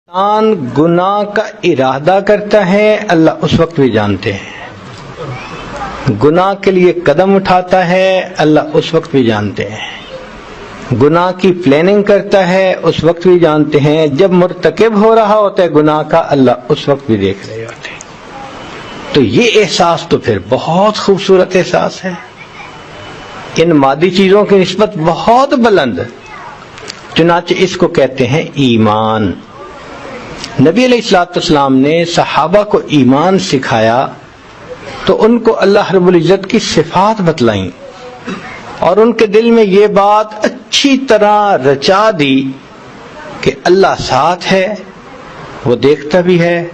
انسان گناہ کا ارادہ کرتا ہے، اللہ اس وقت بھی جانتے ہیں۔ گناہ کے لیے قدم اٹھاتا ہے، اللہ اس وقت بھی جانتے ہیں۔ گناہ کی پلاننگ کرتا ہے، اس وقت بھی جانتے ہیں۔ جب مرتکب ہو رہا ہوتا ہے گناہ کا، اللہ اس وقت بھی دیکھ رہے ہوتے ہیں۔ تو یہ احساس تو پھر بہت خوبصورت احساس ہے، ان مادی چیزوں کی نسبت بہت بلند، چنانچہ اس کو کہتے ہیں ایمان۔ نبی علیہ السلام نے صحابہ کو ایمان سکھایا تو ان کو اللہ رب العزت کی صفات بتلائیں اور ان کے دل میں یہ بات اچھی طرح رچا دی کہ اللہ ساتھ ہے، وہ دیکھتا بھی ہے،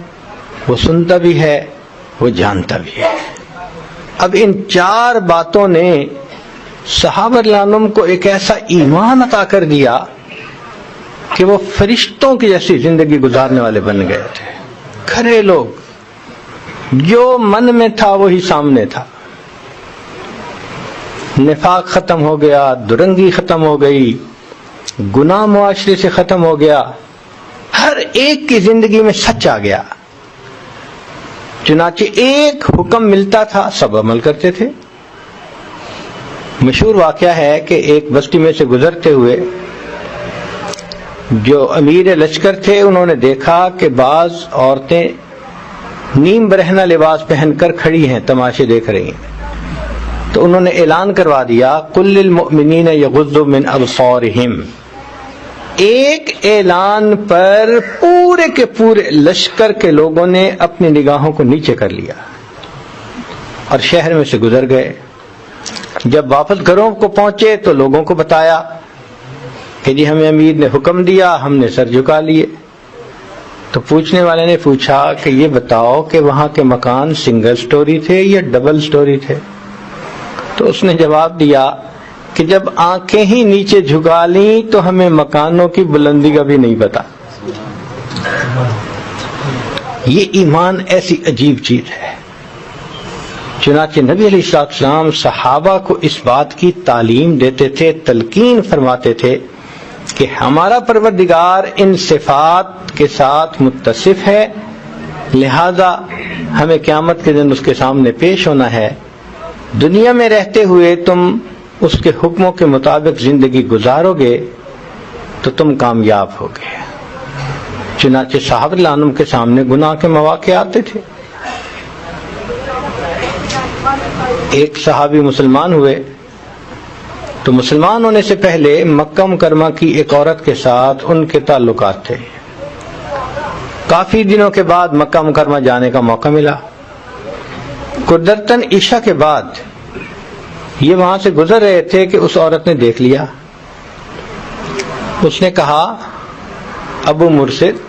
وہ سنتا بھی ہے، وہ جانتا بھی ہے۔ اب ان چار باتوں نے صحابہ رضوان کو ایک ایسا ایمان عطا کر دیا کہ وہ فرشتوں کی جیسی زندگی گزارنے والے بن گئے تھے۔ کھرے لوگ، جو من میں تھا وہی سامنے تھا۔ نفاق ختم ہو گیا، درنگی ختم ہو گئی، گناہ معاشرے سے ختم ہو گیا، ہر ایک کی زندگی میں سچ آ گیا۔ چنانچہ ایک حکم ملتا تھا، سب عمل کرتے تھے۔ مشہور واقعہ ہے کہ ایک بستی میں سے گزرتے ہوئے جو امیر لشکر تھے، انہوں نے دیکھا کہ بعض عورتیں نیم برہنہ لباس پہن کر کھڑی ہیں، تماشے دیکھ رہی ہیں۔ تو انہوں نے اعلان کروا دیا، قل للمؤمنین یغضوا من ابصارہم۔ ایک اعلان پر پورے کے پورے لشکر کے لوگوں نے اپنی نگاہوں کو نیچے کر لیا اور شہر میں سے گزر گئے۔ جب واپس گھروں کو پہنچے تو لوگوں کو بتایا کہ جی ہمیں امیر نے حکم دیا، ہم نے سر جھکا لیے۔ تو پوچھنے والے نے پوچھا کہ یہ بتاؤ کہ وہاں کے مکان سنگل سٹوری تھے یا ڈبل سٹوری تھے؟ تو اس نے جواب دیا کہ جب آنکھیں ہی نیچے جھکا لیں تو ہمیں مکانوں کی بلندی کا بھی نہیں پتا۔ یہ ایمان ایسی عجیب چیز ہے۔ چنانچہ نبی علیہ السلام صحابہ کو اس بات کی تعلیم دیتے تھے، تلقین فرماتے تھے کہ ہمارا پروردگار ان صفات کے ساتھ متصف ہے، لہذا ہمیں قیامت کے دن اس کے سامنے پیش ہونا ہے۔ دنیا میں رہتے ہوئے تم اس کے حکموں کے مطابق زندگی گزارو گے تو تم کامیاب ہوگے۔ چنانچہ صحابہ رضوان کے سامنے گناہ کے مواقع آتے تھے۔ ایک صحابی مسلمان ہوئے تو مسلمان ہونے سے پہلے مکہ مکرمہ کی ایک عورت کے ساتھ ان کے تعلقات تھے۔ کافی دنوں کے بعد مکہ مکرمہ جانے کا موقع ملا۔ قدرتاً عشاء کے بعد یہ وہاں سے گزر رہے تھے کہ اس عورت نے دیکھ لیا۔ اس نے کہا، ابو مرشد،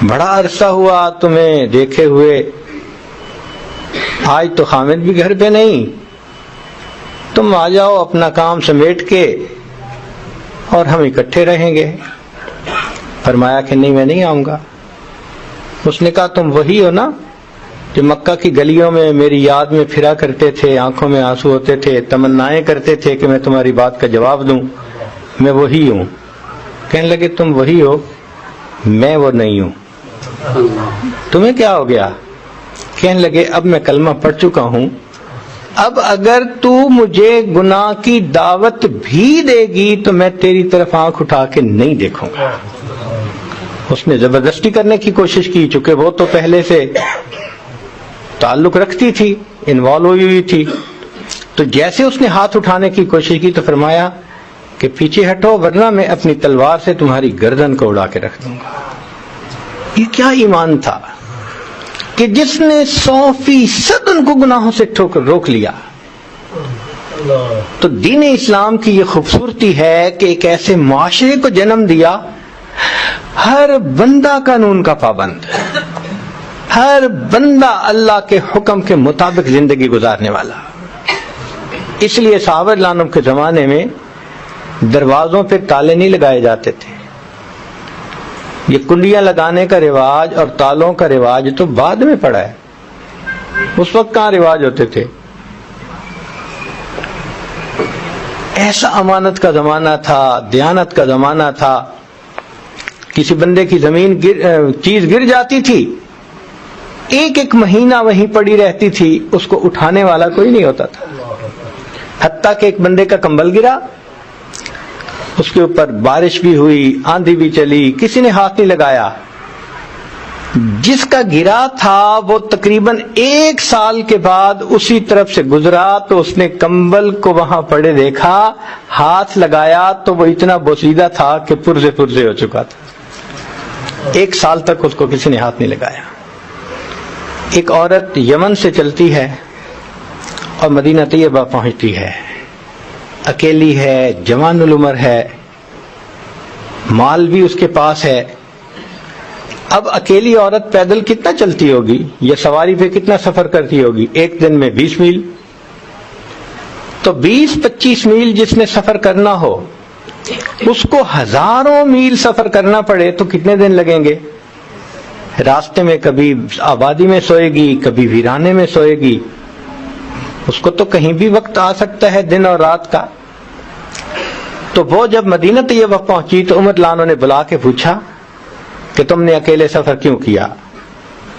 بڑا عرصہ ہوا تمہیں دیکھے ہوئے، آج تو حامد بھی گھر پہ نہیں، تم آ جاؤ اپنا کام سمیٹ کے اور ہم اکٹھے رہیں گے۔ فرمایا کہ نہیں، میں نہیں آؤں گا۔ اس نے کہا، تم وہی ہو نا جو مکہ کی گلیوں میں میری یاد میں پھرا کرتے تھے، آنکھوں میں آنسو ہوتے تھے، تمنائیں کرتے تھے کہ میں تمہاری بات کا جواب دوں؟ میں وہی ہوں۔ کہنے لگے، تم وہی ہو، میں وہ نہیں ہوں۔ تمہیں کیا ہو گیا؟ کہنے لگے، اب میں کلمہ پڑھ چکا ہوں، اب اگر تو مجھے گناہ کی دعوت بھی دے گی تو میں تیری طرف آنکھ اٹھا کے نہیں دیکھوں گا۔ اس نے زبردستی کرنے کی کوشش کی، چونکہ وہ تو پہلے سے تعلق رکھتی تھی، انوالو ہوئی تھی۔ تو جیسے اس نے ہاتھ اٹھانے کی کوشش کی تو فرمایا کہ پیچھے ہٹو ورنہ میں اپنی تلوار سے تمہاری گردن کو اڑا کے رکھ دوں گا۔ یہ کیا ایمان تھا کہ جس نے 100% ان کو گناہوں سے روک لیا۔ تو دین اسلام کی یہ خوبصورتی ہے کہ ایک ایسے معاشرے کو جنم دیا، ہر بندہ قانون کا پابند، ہر بندہ اللہ کے حکم کے مطابق زندگی گزارنے والا۔ اس لیے صحابہ رضوان کے زمانے میں دروازوں پہ تالے نہیں لگائے جاتے تھے۔ یہ کنڈیاں لگانے کا رواج اور تالوں کا رواج تو بعد میں پڑا ہے، اس وقت کہاں رواج ہوتے تھے؟ ایسا امانت کا زمانہ تھا، دیانت کا زمانہ تھا کسی بندے کی زمین چیز گر جاتی تھی، ایک ایک مہینہ وہیں پڑی رہتی تھی، اس کو اٹھانے والا کوئی نہیں ہوتا تھا، حتیٰ کہ ایک بندے کا کمبل گرا، اس کے اوپر بارش بھی ہوئی، آندھی بھی چلی، کسی نے ہاتھ نہیں لگایا، جس کا گرا تھا وہ تقریباً 1 سال کے بعد اسی طرف سے گزرا تو اس نے کمبل کو وہاں پڑے دیکھا، ہاتھ لگایا تو وہ اتنا بوسیدہ تھا کہ پرزے پرزے ہو چکا تھا، 1 سال تک اس کو کسی نے ہاتھ نہیں لگایا۔ ایک عورت یمن سے چلتی ہے اور مدینہ طیبہ پہنچتی ہے، اکیلی ہے، جوان العمر ہے، مال بھی اس کے پاس ہے۔ اب اکیلی عورت پیدل کتنا چلتی ہوگی یا سواری پہ کتنا سفر کرتی ہوگی؟ ایک دن میں 20 میل، تو 20-25 میل جس نے سفر کرنا ہو اس کو ہزاروں میل سفر کرنا پڑے تو کتنے دن لگیں گے؟ راستے میں کبھی آبادی میں سوئے گی، کبھی ویرانے میں سوئے گی، اس کو تو کہیں بھی وقت آ سکتا ہے دن اور رات کا۔ تو وہ جب مدینہ طیبہ پہنچی تو عمر رضی اللہ عنہ نے بلا کے پوچھا کہ تم نے اکیلے سفر کیوں کیا؟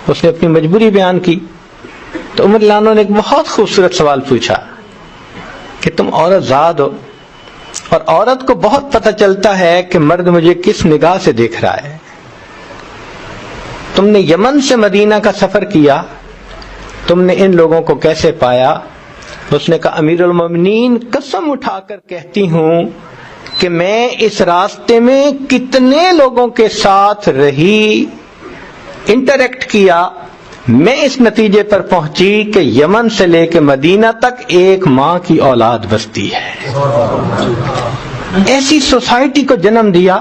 اس نے اپنی مجبوری بیان کی۔ تو عمر رضی اللہ عنہ نے ایک بہت خوبصورت سوال پوچھا کہ تم عورت زاد ہو، اور عورت کو بہت پتہ چلتا ہے کہ مرد مجھے کس نگاہ سے دیکھ رہا ہے، تم نے یمن سے مدینہ کا سفر کیا، تم نے ان لوگوں کو کیسے پایا؟ اس نے کہا امیر المومنین قسم اٹھا کر کہتی ہوں کہ میں اس راستے میں کتنے لوگوں کے ساتھ رہی، انٹریکٹ کیا، میں اس نتیجے پر پہنچی کہ یمن سے لے کے مدینہ تک ایک ماں کی اولاد بستی ہے۔ ایسی سوسائٹی کو جنم دیا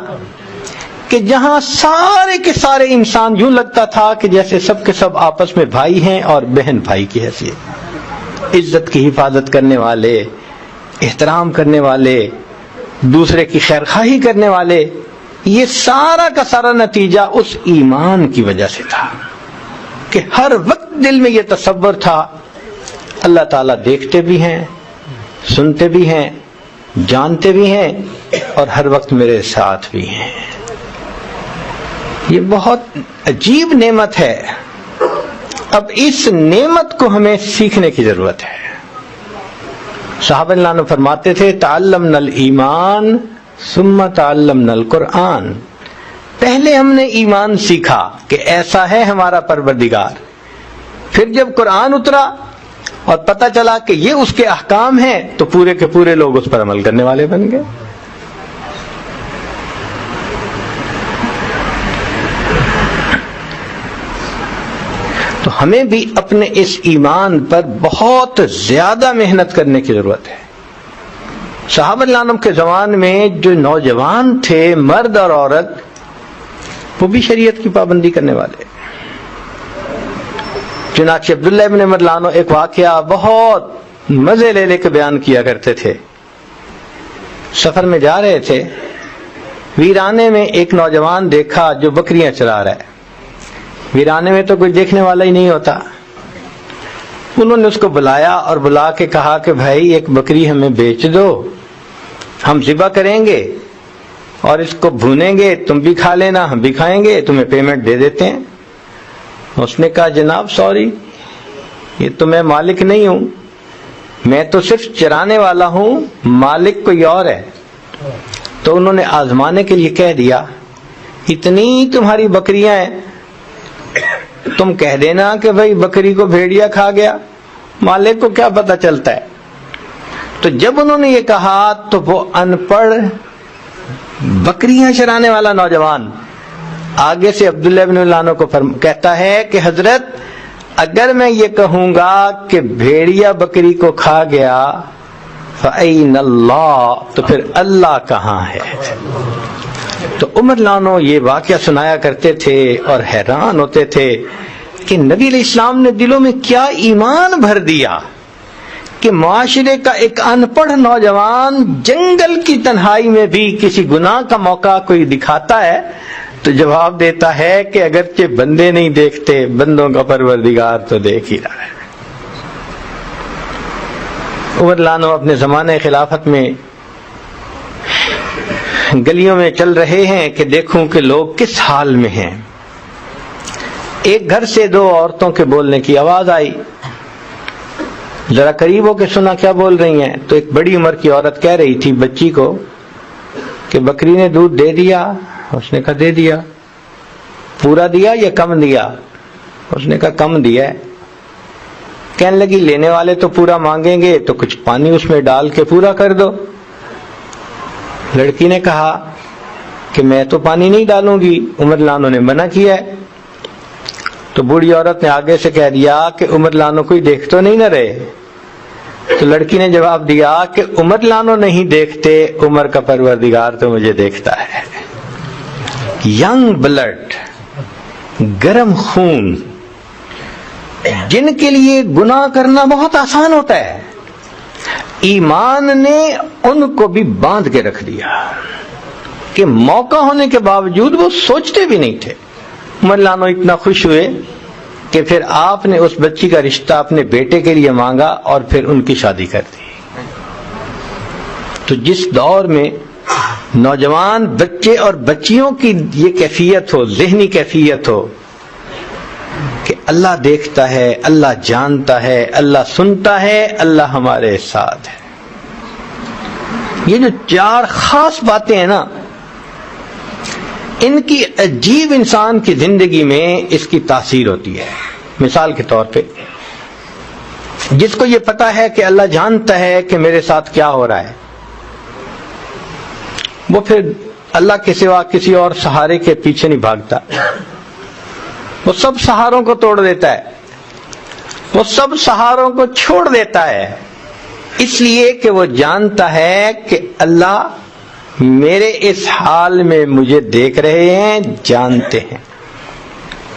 کہ جہاں سارے کے سارے انسان یوں لگتا تھا کہ جیسے سب کے سب آپس میں بھائی ہیں اور بہن بھائی کی حیثیت، عزت کی حفاظت کرنے والے، احترام کرنے والے، دوسرے کی خیرخواہی کرنے والے۔ یہ سارا کا سارا نتیجہ اس ایمان کی وجہ سے تھا کہ ہر وقت دل میں یہ تصور تھا اللہ تعالیٰ دیکھتے بھی ہیں، سنتے بھی ہیں، جانتے بھی ہیں اور ہر وقت میرے ساتھ بھی ہیں۔ یہ بہت عجیب نعمت ہے۔ اب اس نعمت کو ہمیں سیکھنے کی ضرورت ہے۔ صحابہ اللہ عنہ فرماتے تھے تعلمنا الایمان ثم تعلمنا القرآن، پہلے ہم نے ایمان سیکھا کہ ایسا ہے ہمارا پروردگار، پھر جب قرآن اترا اور پتہ چلا کہ یہ اس کے احکام ہیں تو پورے کے پورے لوگ اس پر عمل کرنے والے بن گئے۔ تو ہمیں بھی اپنے اس ایمان پر بہت زیادہ محنت کرنے کی ضرورت ہے۔ صحابہ اللہ عنہ کے زمان میں جو نوجوان تھے، مرد اور عورت، وہ بھی شریعت کی پابندی کرنے والے۔ چنانچہ عبداللہ ابن عمر رضی اللہ عنہ ایک واقعہ بہت مزے لے لے کے بیان کیا کرتے تھے۔ سفر میں جا رہے تھے، ویرانے میں ایک نوجوان دیکھا جو بکریاں چرا رہا ہے۔ ویرانے میں تو کوئی دیکھنے والا ہی نہیں ہوتا۔ انہوں نے اس کو بلایا اور بلا کے کہا کہ بھائی ایک بکری ہمیں بیچ دو، ہم ذبح کریں گے اور اس کو بھونیں گے، تم بھی کھا لینا ہم بھی کھائیں گے، تمہیں پیمنٹ دے دیتے ہیں۔ اس نے کہا جناب سوری، یہ تو میں مالک نہیں ہوں، میں تو صرف چرانے والا ہوں، مالک کوئی اور ہے۔ تو انہوں نے آزمانے کے لیے کہہ دیا اتنی تمہاری بکریاں ہیں، تم کہہ دینا کہ بھائی بکری کو بھیڑیا کھا گیا، مالک کو کیا پتہ چلتا ہے۔ تو جب انہوں نے یہ کہا تو وہ ان پڑھ بکریاں چرانے والا نوجوان آگے سے عبداللہ ابن اللہ عنہ کو کہتا ہے کہ حضرت اگر میں یہ کہوں گا کہ بھیڑیا بکری کو کھا گیا فَأَيْنَ اللَّهُ، تو پھر اللہ کہاں ہے؟ تو عمر رضی اللہ عنہ یہ واقعہ سنایا کرتے تھے اور حیران ہوتے تھے کہ نبی علیہ السلام نے دلوں میں کیا ایمان بھر دیا کہ معاشرے کا ایک ان پڑھ نوجوان جنگل کی تنہائی میں بھی کسی گناہ کا موقع کوئی دکھاتا ہے تو جواب دیتا ہے کہ اگرچہ بندے نہیں دیکھتے، بندوں کا پروردگار تو دیکھ ہی رہا ہے۔ عمر رضی اللہ عنہ اپنے زمانے خلافت میں گلیوں میں چل رہے ہیں کہ دیکھوں کہ لوگ کس حال میں ہیں. ایک گھر سے دو عورتوں کے بولنے کی آواز آئی. ذرا قریب ہو کے سنا کیا بول رہی ہیں. تو ایک بڑی عمر کی عورت کہہ رہی تھی بچی کو کہ بکری نے دودھ دے دیا؟ اس نے کہا دے دیا. پورا دیا یا کم دیا؟ اس نے کہا کم دیا ہے. کہنے لگی لینے والے تو پورا مانگیں گے تو کچھ پانی اس میں ڈال کے پورا کر دو. لڑکی نے کہا کہ میں تو پانی نہیں ڈالوں گی، عمر لانو نے منع کیا ہے. تو بوڑھی عورت نے آگے سے کہہ دیا کہ عمر لانو کوئی دیکھ تو نہیں نہ رہے. تو لڑکی نے جواب دیا کہ عمر لانو نہیں دیکھتے، عمر کا پروردگار تو مجھے دیکھتا ہے. ینگ بلڈ، گرم خون، جن کے لیے گناہ کرنا بہت آسان ہوتا ہے، ایمان نے ان کو بھی باندھ کے رکھ دیا کہ موقع ہونے کے باوجود وہ سوچتے بھی نہیں تھے. عمر لانو اتنا خوش ہوئے کہ پھر آپ نے اس بچی کا رشتہ اپنے بیٹے کے لیے مانگا اور پھر ان کی شادی کر دی. تو جس دور میں نوجوان بچے اور بچیوں کی یہ کیفیت ہو، ذہنی کیفیت ہو کہ اللہ دیکھتا ہے، اللہ جانتا ہے، اللہ سنتا ہے، اللہ ہمارے ساتھ ہے. یہ جو چار خاص باتیں ہیں نا، ان کی عجیب انسان کی زندگی میں اس کی تاثیر ہوتی ہے. مثال کے طور پہ جس کو یہ پتا ہے کہ اللہ جانتا ہے کہ میرے ساتھ کیا ہو رہا ہے، وہ پھر اللہ کے سوا کسی اور سہارے کے پیچھے نہیں بھاگتا. وہ سب سہاروں کو توڑ دیتا ہے، وہ سب سہاروں کو چھوڑ دیتا ہے، اس لیے کہ وہ جانتا ہے کہ اللہ میرے اس حال میں مجھے دیکھ رہے ہیں، جانتے ہیں.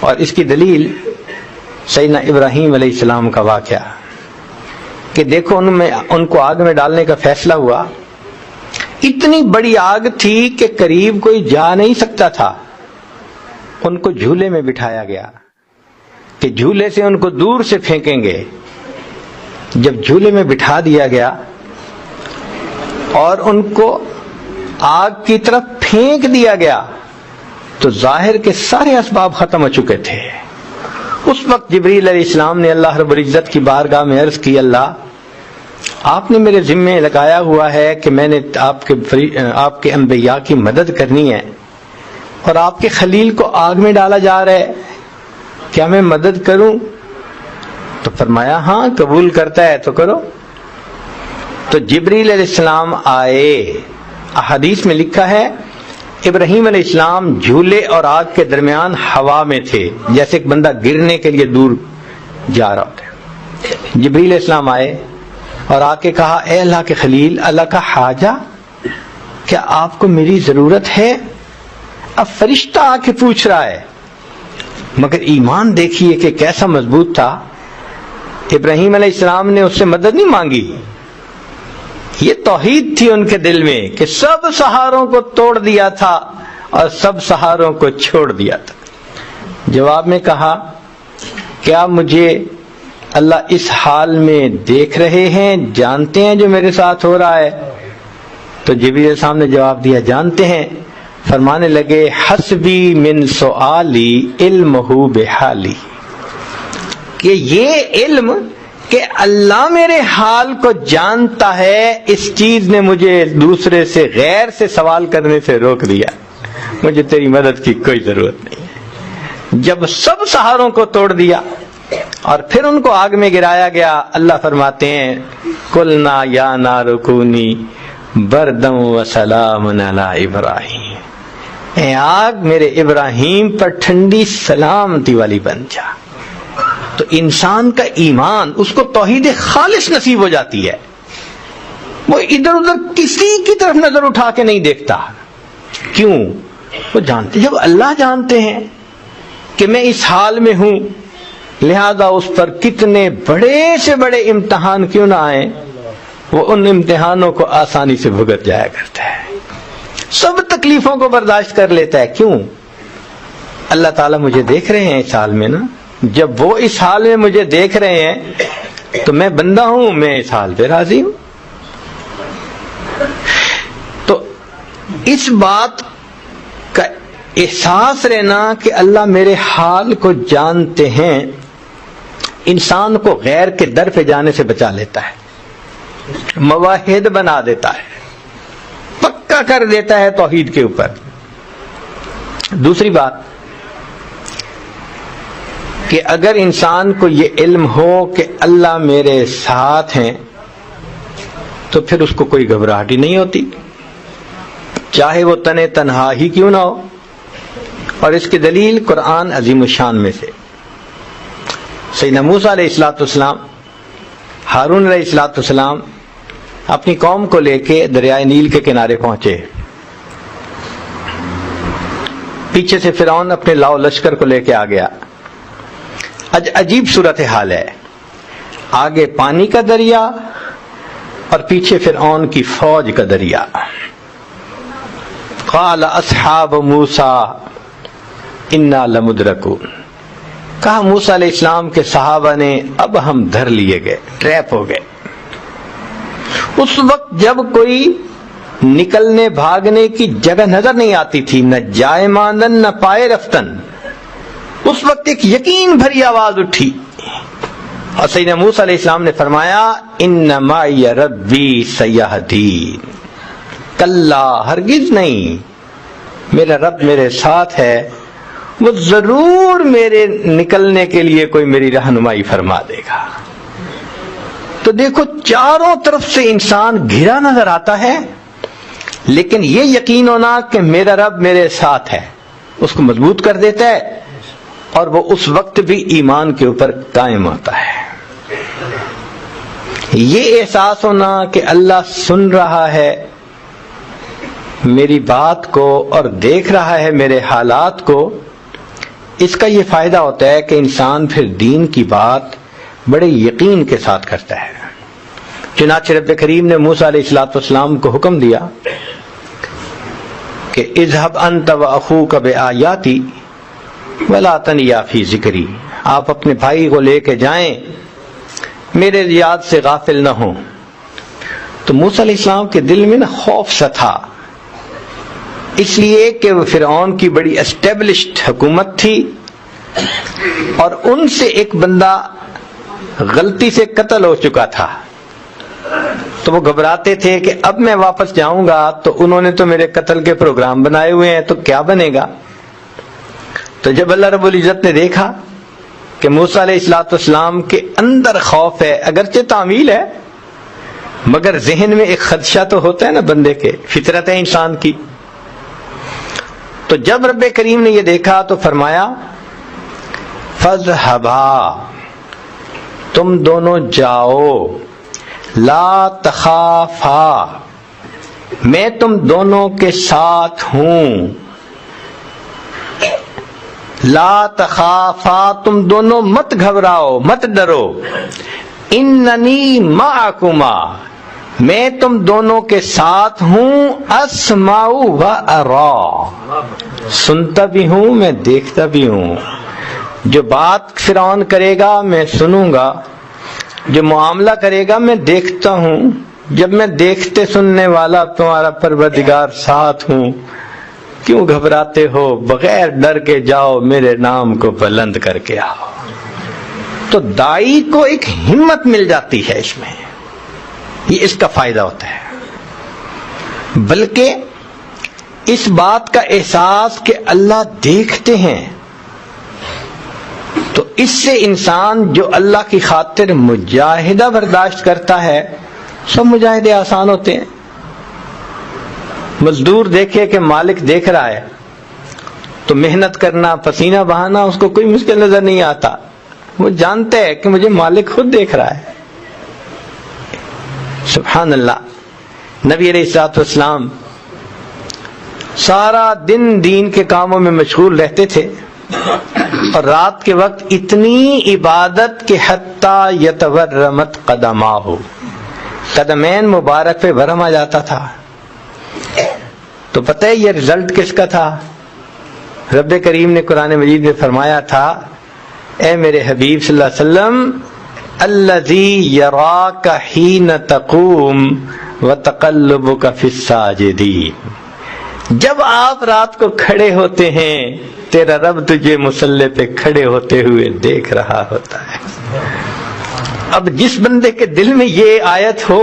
اور اس کی دلیل سیدنا ابراہیم علیہ السلام کا واقعہ کہ دیکھو ان کو آگ میں ڈالنے کا فیصلہ ہوا. اتنی بڑی آگ تھی کہ قریب کوئی جا نہیں سکتا تھا. ان کو جھولے میں بٹھایا گیا کہ جھولے سے ان کو دور سے پھینکیں گے. جب جھولے میں بٹھا دیا گیا اور ان کو آگ کی طرف پھینک دیا گیا تو ظاہر کے سارے اسباب ختم ہو چکے تھے. اس وقت جبریل علیہ السلام نے اللہ رب العزت کی بارگاہ میں عرض کی، اللہ آپ نے میرے ذمے لگایا ہوا ہے کہ میں نے آپ کے انبیاء کی مدد کرنی ہے اور آپ کے خلیل کو آگ میں ڈالا جا رہا ہے، کیا میں مدد کروں؟ تو فرمایا ہاں قبول کرتا ہے تو کرو. تو جبریل علیہ السلام آئے. احادیث میں لکھا ہے ابراہیم علیہ السلام جھولے اور آگ کے درمیان ہوا میں تھے، جیسے ایک بندہ گرنے کے لیے دور جا رہا ہوتا ہے. جبریل علیہ السلام آئے اور آ کے کہا اے اللہ کے خلیل، اللہ کا حاجہ، کیا آپ کو میری ضرورت ہے؟ اب فرشتہ آ کے پوچھ رہا ہے، مگر ایمان دیکھیے کہ کیسا مضبوط تھا. ابراہیم علیہ السلام نے اس سے مدد نہیں مانگی. یہ توحید تھی ان کے دل میں کہ سب سہاروں کو توڑ دیا تھا اور سب سہاروں کو چھوڑ دیا تھا. جواب میں کہا کیا مجھے اللہ اس حال میں دیکھ رہے ہیں، جانتے ہیں جو میرے ساتھ ہو رہا ہے؟ تو جبریل علیہ السلام نے جواب دیا جانتے ہیں. فرمانے لگے حسبی من سؤالی علمہ بحالی، کہ یہ علم کہ اللہ میرے حال کو جانتا ہے، اس چیز نے مجھے دوسرے سے غیر سے سوال کرنے سے روک دیا. مجھے تیری مدد کی کوئی ضرورت نہیں. جب سب سہاروں کو توڑ دیا اور پھر ان کو آگ میں گرایا گیا، اللہ فرماتے ہیں قلنا یا نار کونی بردم وسلام علی ابراہیم، اے آگ میرے ابراہیم پر ٹھنڈی سلامتی والی بن جا. تو انسان کا ایمان، اس کو توحید خالص نصیب ہو جاتی ہے. وہ ادھر ادھر کسی کی طرف نظر اٹھا کے نہیں دیکھتا. کیوں؟ وہ جانتے، جب اللہ جانتے ہیں کہ میں اس حال میں ہوں، لہذا اس پر کتنے بڑے سے بڑے امتحان کیوں نہ آئیں، وہ ان امتحانوں کو آسانی سے بھگت جایا کرتا ہے، سب تکلیفوں کو برداشت کر لیتا ہے. کیوں؟ اللہ تعالیٰ مجھے دیکھ رہے ہیں اس حال میں نا. جب وہ اس حال میں مجھے دیکھ رہے ہیں تو میں بندہ ہوں، میں اس حال پہ راضی ہوں. تو اس بات کا احساس رہنا کہ اللہ میرے حال کو جانتے ہیں انسان کو غیر کے در پہ جانے سے بچا لیتا ہے، موحد بنا دیتا ہے، پکا کر دیتا ہے توحید کے اوپر۔ دوسری بات کہ اگر انسان کو یہ علم ہو کہ اللہ میرے ساتھ ہیں تو پھر اس کو کوئی گھبراہٹ ہی نہیں ہوتی، چاہے وہ تنے تنہا ہی کیوں نہ ہو۔ اور اس کی دلیل قرآن عظیم الشان میں سے سیدنا موسیٰ علیہ السلام، ہارون علیہ السلام اپنی قوم کو لے کے دریائے نیل کے کنارے پہنچے، پیچھے سے فرعون اپنے لاؤ لشکر کو لے کے آ گیا۔ عجیب صورتحال ہے، آگے پانی کا دریا اور پیچھے فرعون کی فوج کا دریا۔ قال اصحاب موسیٰ انا لمدرکون، کہا موسیٰ علیہ السلام کے صحابہ نے اب ہم دھر لیے گئے، ٹریپ ہو گئے۔ اس وقت جب کوئی نکلنے بھاگنے کی جگہ نظر نہیں آتی تھی، نہ جائے ماندن نہ پائے رفتن، اس وقت ایک یقین بھری آواز اٹھی اور سیدنا موسیٰ علیہ السلام نے فرمایا ان معی ربی سیہدین، کلا ہرگز نہیں، میرا رب میرے ساتھ ہے، وہ ضرور میرے نکلنے کے لیے کوئی میری رہنمائی فرما دے گا۔ تو دیکھو چاروں طرف سے انسان گھرا نظر آتا ہے، لیکن یہ یقین ہونا کہ میرا رب میرے ساتھ ہے اس کو مضبوط کر دیتا ہے، اور وہ اس وقت بھی ایمان کے اوپر قائم ہوتا ہے۔ یہ احساس ہونا کہ اللہ سن رہا ہے میری بات کو اور دیکھ رہا ہے میرے حالات کو، اس کا یہ فائدہ ہوتا ہے کہ انسان پھر دین کی بات بڑے یقین کے ساتھ کرتا ہے۔ چنانچہ رب کریم نے موسیٰ علیہ السلام کو حکم دیا کہ اذهب انت واخوک بآیاتی ولا تنیا فی ذکری، آپ اپنے بھائی کو لے کے جائیں، میرے یاد سے غافل نہ ہوں۔ تو موسیٰ علیہ السلام کے دل میں نا خوف سا تھا، اس لیے کہ وہ فرعون کی بڑی اسٹیبلشڈ حکومت تھی اور ان سے ایک بندہ غلطی سے قتل ہو چکا تھا، تو وہ گھبراتے تھے کہ اب میں واپس جاؤں گا تو انہوں نے تو میرے قتل کے پروگرام بنائے ہوئے ہیں، تو کیا بنے گا۔ تو جب اللہ رب العزت نے دیکھا کہ موسیٰ علیہ السلام کے اندر خوف ہے، اگرچہ تعمیل ہے مگر ذہن میں ایک خدشہ تو ہوتا ہے نا بندے کے، فطرت ہے انسان کی، تو جب رب کریم نے یہ دیکھا تو فرمایا فَاذْهَبَا، تم دونوں جاؤ، لا تخافا، میں تم دونوں کے ساتھ ہوں، لا تخافا، تم دونوں مت گھبراؤ مت ڈرو، اننی معکما، میں تم دونوں کے ساتھ ہوں، اسمع و ارا، سنتا بھی ہوں میں دیکھتا بھی ہوں، جو بات فرعون کرے گا میں سنوں گا، جو معاملہ کرے گا میں دیکھتا ہوں، جب میں دیکھتے سننے والا تمہارا پروردگار ساتھ ہوں، کیوں گھبراتے ہو، بغیر ڈر کے جاؤ، میرے نام کو بلند کر کے آؤ۔ تو داعی کو ایک ہمت مل جاتی ہے اس میں، یہ اس کا فائدہ ہوتا ہے، بلکہ اس بات کا احساس کہ اللہ دیکھتے ہیں، تو اس سے انسان جو اللہ کی خاطر مجاہدہ برداشت کرتا ہے، سب مجاہدے آسان ہوتے ہیں۔ مزدور دیکھے کہ مالک دیکھ رہا ہے تو محنت کرنا، پسینہ بہانا اس کو کوئی مشکل نظر نہیں آتا، وہ جانتا ہے کہ مجھے مالک خود دیکھ رہا ہے۔ سبحان اللہ، نبی علیہ الصلوۃ والسلام سارا دن دین کے کاموں میں مشغول رہتے تھے اور رات کے وقت اتنی عبادت کہ حتیٰ یتورمت قدماہ، قدمین مبارک پہ ورم آ جاتا تھا۔ تو پتہ ہے یہ رزلٹ کس کا تھا؟ رب کریم نے قرآن مجید میں فرمایا تھا، اے میرے حبیب صلی اللہ علیہ وسلم، الذی یراک حین تقوم وتقلبک فی الساجدین، جب آپ رات کو کھڑے ہوتے ہیں تیرا رب تجھے مصلی پہ کھڑے ہوتے ہوئے دیکھ رہا ہوتا ہے. اب جس بندے کے دل میں یہ آیت ہو،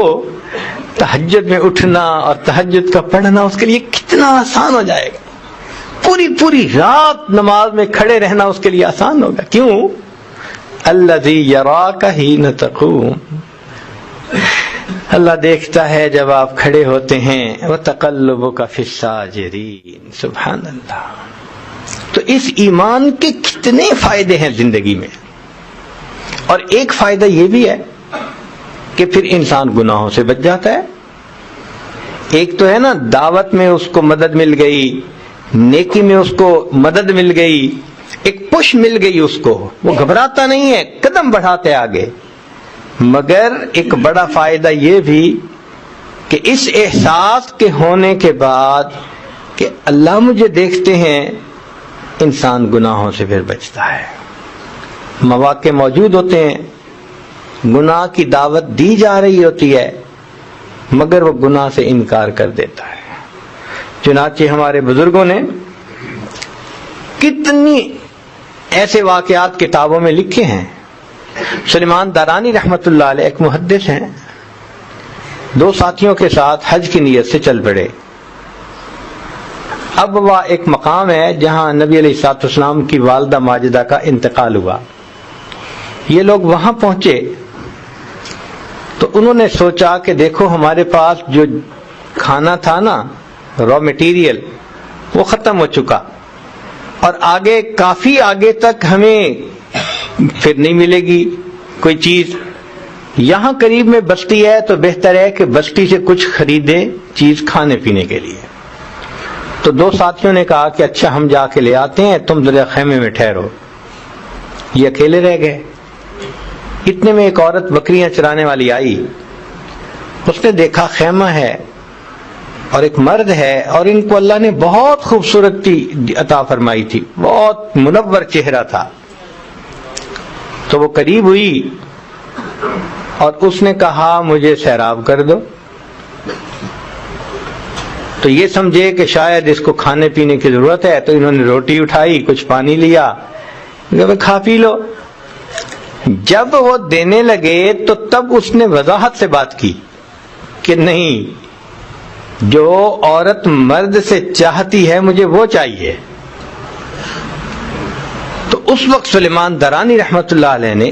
تہجد میں اٹھنا اور تہجد کا پڑھنا اس کے لیے کتنا آسان ہو جائے گا. پوری رات نماز میں کھڑے رہنا اس کے لیے آسان ہوگا. کیوں؟ الذی یراک حین تقوم، اللہ دیکھتا ہے جب آپ کھڑے ہوتے ہیں. وتقلبک فی الساجدین، سبحان اللہ. تو اس ایمان کے کتنے فائدے ہیں زندگی میں. اور ایک فائدہ یہ بھی ہے کہ پھر انسان گناہوں سے بچ جاتا ہے. ایک تو ہے نا، دعوت میں اس کو مدد مل گئی، نیکی میں اس کو مدد مل گئی، ایک پش مل گئی اس کو، وہ گھبراتا نہیں ہے، قدم بڑھاتے آگے. مگر ایک بڑا فائدہ یہ بھی کہ اس احساس کے ہونے کے بعد کہ اللہ مجھے دیکھتے ہیں، انسان گناہوں سے پھر بچتا ہے. مواقع موجود ہوتے ہیں، گناہ کی دعوت دی جا رہی ہوتی ہے مگر وہ گناہ سے انکار کر دیتا ہے. چنانچہ ہمارے بزرگوں نے کتنی ایسے واقعات کتابوں میں لکھے ہیں. سلیمان دارانی رحمت اللہ علیہ ایک محدث ہیں، 2 ساتھیوں کے ساتھ حج کی نیت سے چل پڑے. اب وہ ایک مقام ہے جہاں نبی علیہ الصلوۃ والسلام کی والدہ ماجدہ کا انتقال ہوا. یہ لوگ وہاں پہنچے تو انہوں نے سوچا کہ دیکھو ہمارے پاس جو کھانا تھا نا، را مٹیریل، وہ ختم ہو چکا اور آگے کافی آگے تک ہمیں پھر نہیں ملے گی کوئی چیز. یہاں قریب میں بستی ہے تو بہتر ہے کہ بستی سے کچھ خریدے چیز کھانے پینے کے لیے. تو 2 ساتھیوں نے کہا کہ اچھا ہم جا کے لے آتے ہیں، تم ذرا خیمے میں ٹھہرو. یہ اکیلے رہ گئے. اتنے میں ایک عورت بکریاں چرانے والی آئی. اس نے دیکھا خیمہ ہے اور ایک مرد ہے اور ان کو اللہ نے بہت خوبصورتی عطا فرمائی تھی، بہت منور چہرہ تھا. تو وہ قریب ہوئی اور اس نے کہا مجھے سیراب کر دو. تو یہ سمجھے کہ شاید اس کو کھانے پینے کی ضرورت ہے، تو انہوں نے روٹی اٹھائی، کچھ پانی لیا، کھا پی لو. جب وہ دینے لگے تو تب اس نے وضاحت سے بات کی کہ نہیں، جو عورت مرد سے چاہتی ہے مجھے وہ چاہیے. تو اس وقت سلیمان درانی رحمت اللہ علیہ نے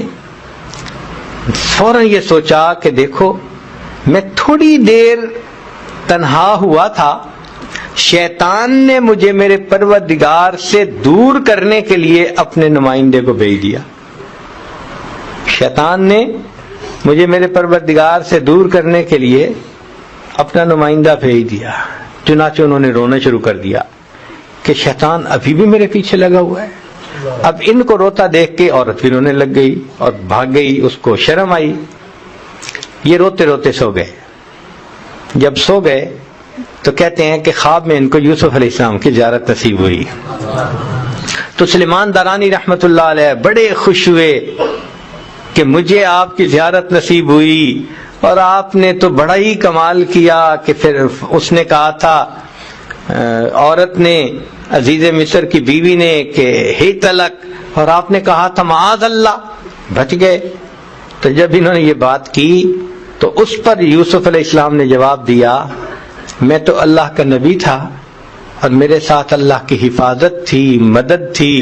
فوراً یہ سوچا کہ دیکھو میں تھوڑی دیر تنہا ہوا تھا، شیطان نے مجھے میرے پروردگار سے دور کرنے کے لیے اپنے نمائندے کو بھیج دیا. شیطان نے مجھے میرے پروردگار سے دور کرنے کے لیے اپنا نمائندہ بھیج دیا. چنانچہ انہوں نے رونا شروع کر دیا کہ شیطان ابھی بھی میرے پیچھے لگا ہوا ہے. اب ان کو روتا دیکھ کے عورت بھی رونے لگ گئی اور بھاگ گئی. اس کو شرم آئی. یہ روتے روتے سو گئے. جب سو گئے تو کہتے ہیں کہ خواب میں ان کو یوسف علیہ السلام کی زیارت نصیب ہوئی. تو سلیمان دارانی رحمت اللہ علیہ بڑے خوش ہوئے کہ مجھے آپ کی زیارت نصیب ہوئی، اور آپ نے تو بڑا ہی کمال کیا کہ پھر اس نے کہا تھا عورت نے، عزیز مصر کی بیوی نے، کہ ہی تلک، اور آپ نے کہا تھا معاذ اللہ، بچ گئے. تو جب انہوں نے یہ بات کی تو اس پر یوسف علیہ السلام نے جواب دیا میں تو اللہ کا نبی تھا اور میرے ساتھ اللہ کی حفاظت تھی، مدد تھی،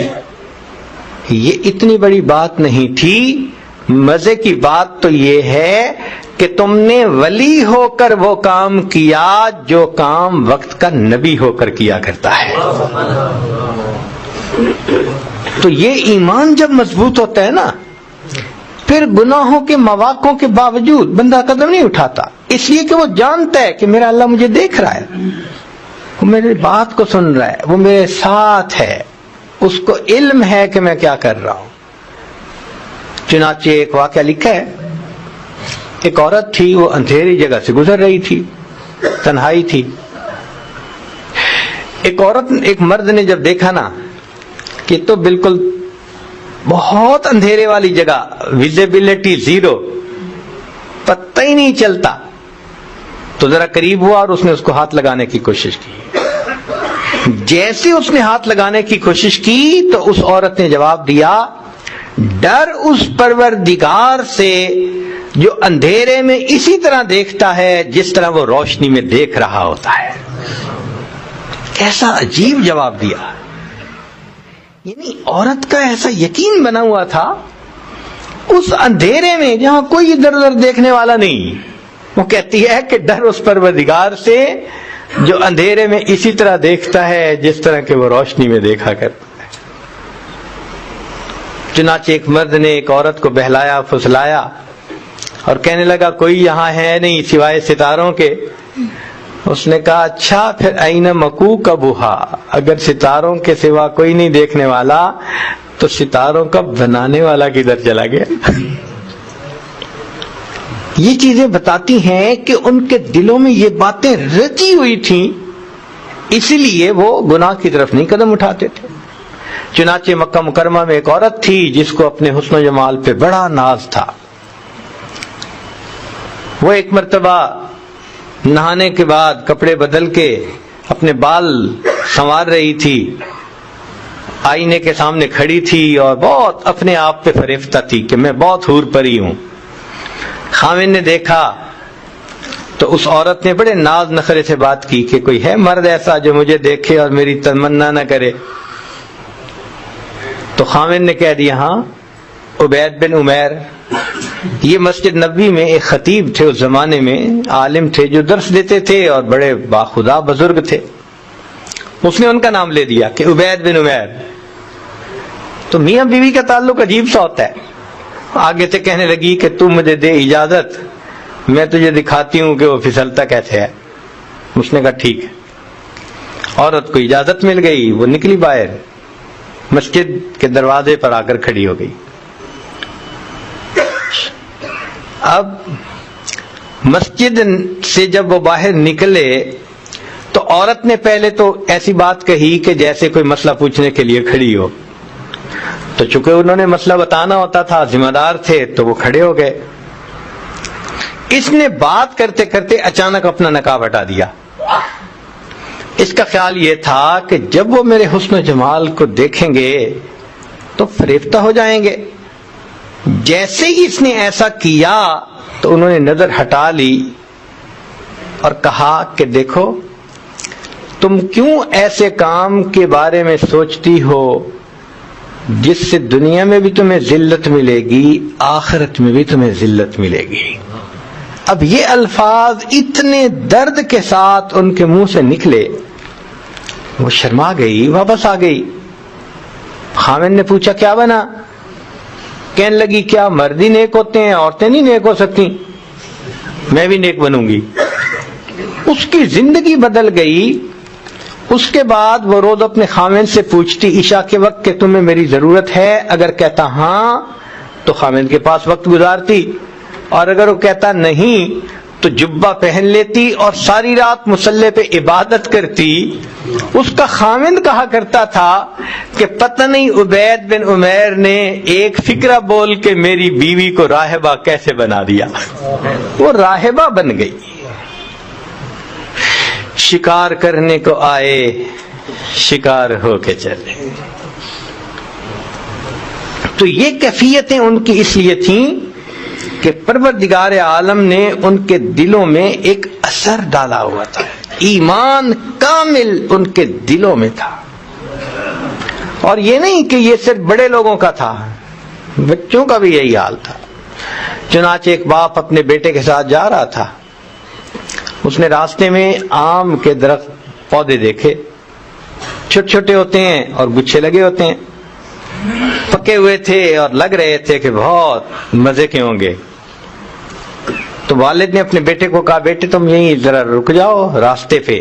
یہ اتنی بڑی بات نہیں تھی. مزے کی بات تو یہ ہے کہ تم نے ولی ہو کر وہ کام کیا جو کام وقت کا نبی ہو کر کیا کرتا ہے. تو یہ ایمان جب مضبوط ہوتا ہے نا، پھر گناہوں کے مواقع کے باوجود بندہ قدم نہیں اٹھاتا، اس لیے کہ وہ جانتا ہے کہ میرا اللہ مجھے دیکھ رہا ہے، وہ میری بات کو سن رہا ہے، وہ میرے ساتھ ہے، اس کو علم ہے کہ میں کیا کر رہا ہوں. چنانچہ ایک واقعہ لکھا ہے، ایک عورت تھی، وہ اندھیری جگہ سے گزر رہی تھی، تنہائی تھی. ایک مرد نے جب دیکھا نا کہ تو بالکل بہت اندھیرے والی جگہ، ویزیبلٹی زیرو، پتہ ہی نہیں چلتا، تو ذرا قریب ہوا اور اس نے اس کو ہاتھ لگانے کی کوشش کی. جیسے اس نے ہاتھ لگانے کی کوشش کی تو اس عورت نے جواب دیا، ڈر اس پروردگار سے جو اندھیرے میں اسی طرح دیکھتا ہے جس طرح وہ روشنی میں دیکھ رہا ہوتا ہے۔ کیسا عجیب جواب دیا! یعنی عورت کا ایسا یقین بنا ہوا تھا اس اندھیرے میں جہاں کوئی ادھر ادھر دیکھنے والا نہیں، وہ کہتی ہے کہ ڈر اس پروردگار سے جو اندھیرے میں اسی طرح دیکھتا ہے جس طرح کہ وہ روشنی میں دیکھا کرتا ہے۔ چنانچہ ایک مرد نے ایک عورت کو بہلایا پھسلایا اور کہنے لگا کوئی یہاں ہے نہیں سوائے ستاروں کے۔ اس نے کہا اچھا پھر این مکوکبھا، اگر ستاروں کے سوا کوئی نہیں دیکھنے والا تو ستاروں کا بنانے والا کدھر چلا گیا؟ یہ چیزیں بتاتی ہیں کہ ان کے دلوں میں یہ باتیں رچی ہوئی تھیں، اسی لیے وہ گناہ کی طرف نہیں قدم اٹھاتے تھے۔ چنانچہ مکہ مکرمہ میں ایک عورت تھی جس کو اپنے حسن و جمال پہ بڑا ناز تھا۔ وہ ایک مرتبہ نہانے کے بعد کپڑے بدل کے اپنے بال سنوار رہی تھی، آئینے کے سامنے کھڑی تھی اور بہت اپنے آپ پہ فریفتہ تھی کہ میں بہت حور پری ہوں۔ خاوند نے دیکھا تو اس عورت نے بڑے ناز نخرے سے بات کی کہ کوئی ہے مرد ایسا جو مجھے دیکھے اور میری تمنا نہ کرے؟ تو خاوند نے کہہ دیا ہاں، عبید بن عمیر۔ یہ مسجد نبوی میں ایک خطیب تھے، اس زمانے میں عالم تھے جو درس دیتے تھے اور بڑے باخدا بزرگ تھے۔ اس نے ان کا نام لے دیا کہ عبید بن عمیر۔ تو میاں بیوی کا تعلق عجیب سا ہوتا ہے۔ آگے سے کہنے لگی کہ تم مجھے دے اجازت، میں تجھے دکھاتی ہوں کہ وہ پھسلتا کیسے ہے۔ اس نے کہا ٹھیک ہے۔ عورت کو اجازت مل گئی، وہ نکلی باہر، مسجد کے دروازے پر آ کر کھڑی ہو گئی۔ اب مسجد سے جب وہ باہر نکلے تو عورت نے پہلے تو ایسی بات کہی کہ جیسے کوئی مسئلہ پوچھنے کے لیے کھڑی ہو، تو چونکہ انہوں نے مسئلہ بتانا ہوتا تھا، ذمہ دار تھے، تو وہ کھڑے ہو گئے۔ اس نے بات کرتے کرتے اچانک اپنا نقاب ہٹا دیا۔ اس کا خیال یہ تھا کہ جب وہ میرے حسن و جمال کو دیکھیں گے تو فریفتہ ہو جائیں گے۔ جیسے ہی اس نے ایسا کیا تو انہوں نے نظر ہٹا لی اور کہا کہ دیکھو تم کیوں ایسے کام کے بارے میں سوچتی ہو جس سے دنیا میں بھی تمہیں ذلت ملے گی، آخرت میں بھی تمہیں ذلت ملے گی۔ اب یہ الفاظ اتنے درد کے ساتھ ان کے منہ سے نکلے، وہ شرما گئی، واپس آ گئی۔ خاوند نے پوچھا کیا بنا؟ کہنے لگی کیا مرد ہی نیک ہوتے ہیں، عورتیں نہیں نیک ہو سکتی؟ میں بھی نیک بنوں گی۔ اس کی زندگی بدل گئی۔ اس کے بعد وہ روز اپنے خاوند سے پوچھتی عشاء کے وقت کہ تمہیں میری ضرورت ہے؟ اگر کہتا ہاں تو خاوند کے پاس وقت گزارتی، اور اگر وہ کہتا نہیں تو جبہ پہن لیتی اور ساری رات مصلی پہ عبادت کرتی۔ اس کا خاوند کہا کرتا تھا کہ پتہ نہیں عبید بن عمیر نے ایک فکرہ بول کے میری بیوی کو راہبہ کیسے بنا دیا۔ وہ راہبہ بن گئی۔ شکار کرنے کو آئے، شکار ہو کے چلے۔ تو یہ کیفیتیں ان کی اس لیے تھیں کہ پروردگار عالم نے ان کے دلوں میں ایک اثر ڈالا ہوا تھا، ایمان کامل ان کے دلوں میں تھا۔ اور یہ نہیں کہ یہ صرف بڑے لوگوں کا تھا، بچوں کا بھی یہی حال تھا۔ چنانچہ ایک باپ اپنے بیٹے کے ساتھ جا رہا تھا، اس نے راستے میں آم کے درخت پودے دیکھے، چھوٹے چھوٹے ہوتے ہیں اور گچھے لگے ہوتے ہیں، پکے ہوئے تھے اور لگ رہے تھے کہ بہت مزے کے ہوں گے۔ تو والد نے اپنے بیٹے کو کہا بیٹے تم یہیں ذرا رک جاؤ راستے پہ،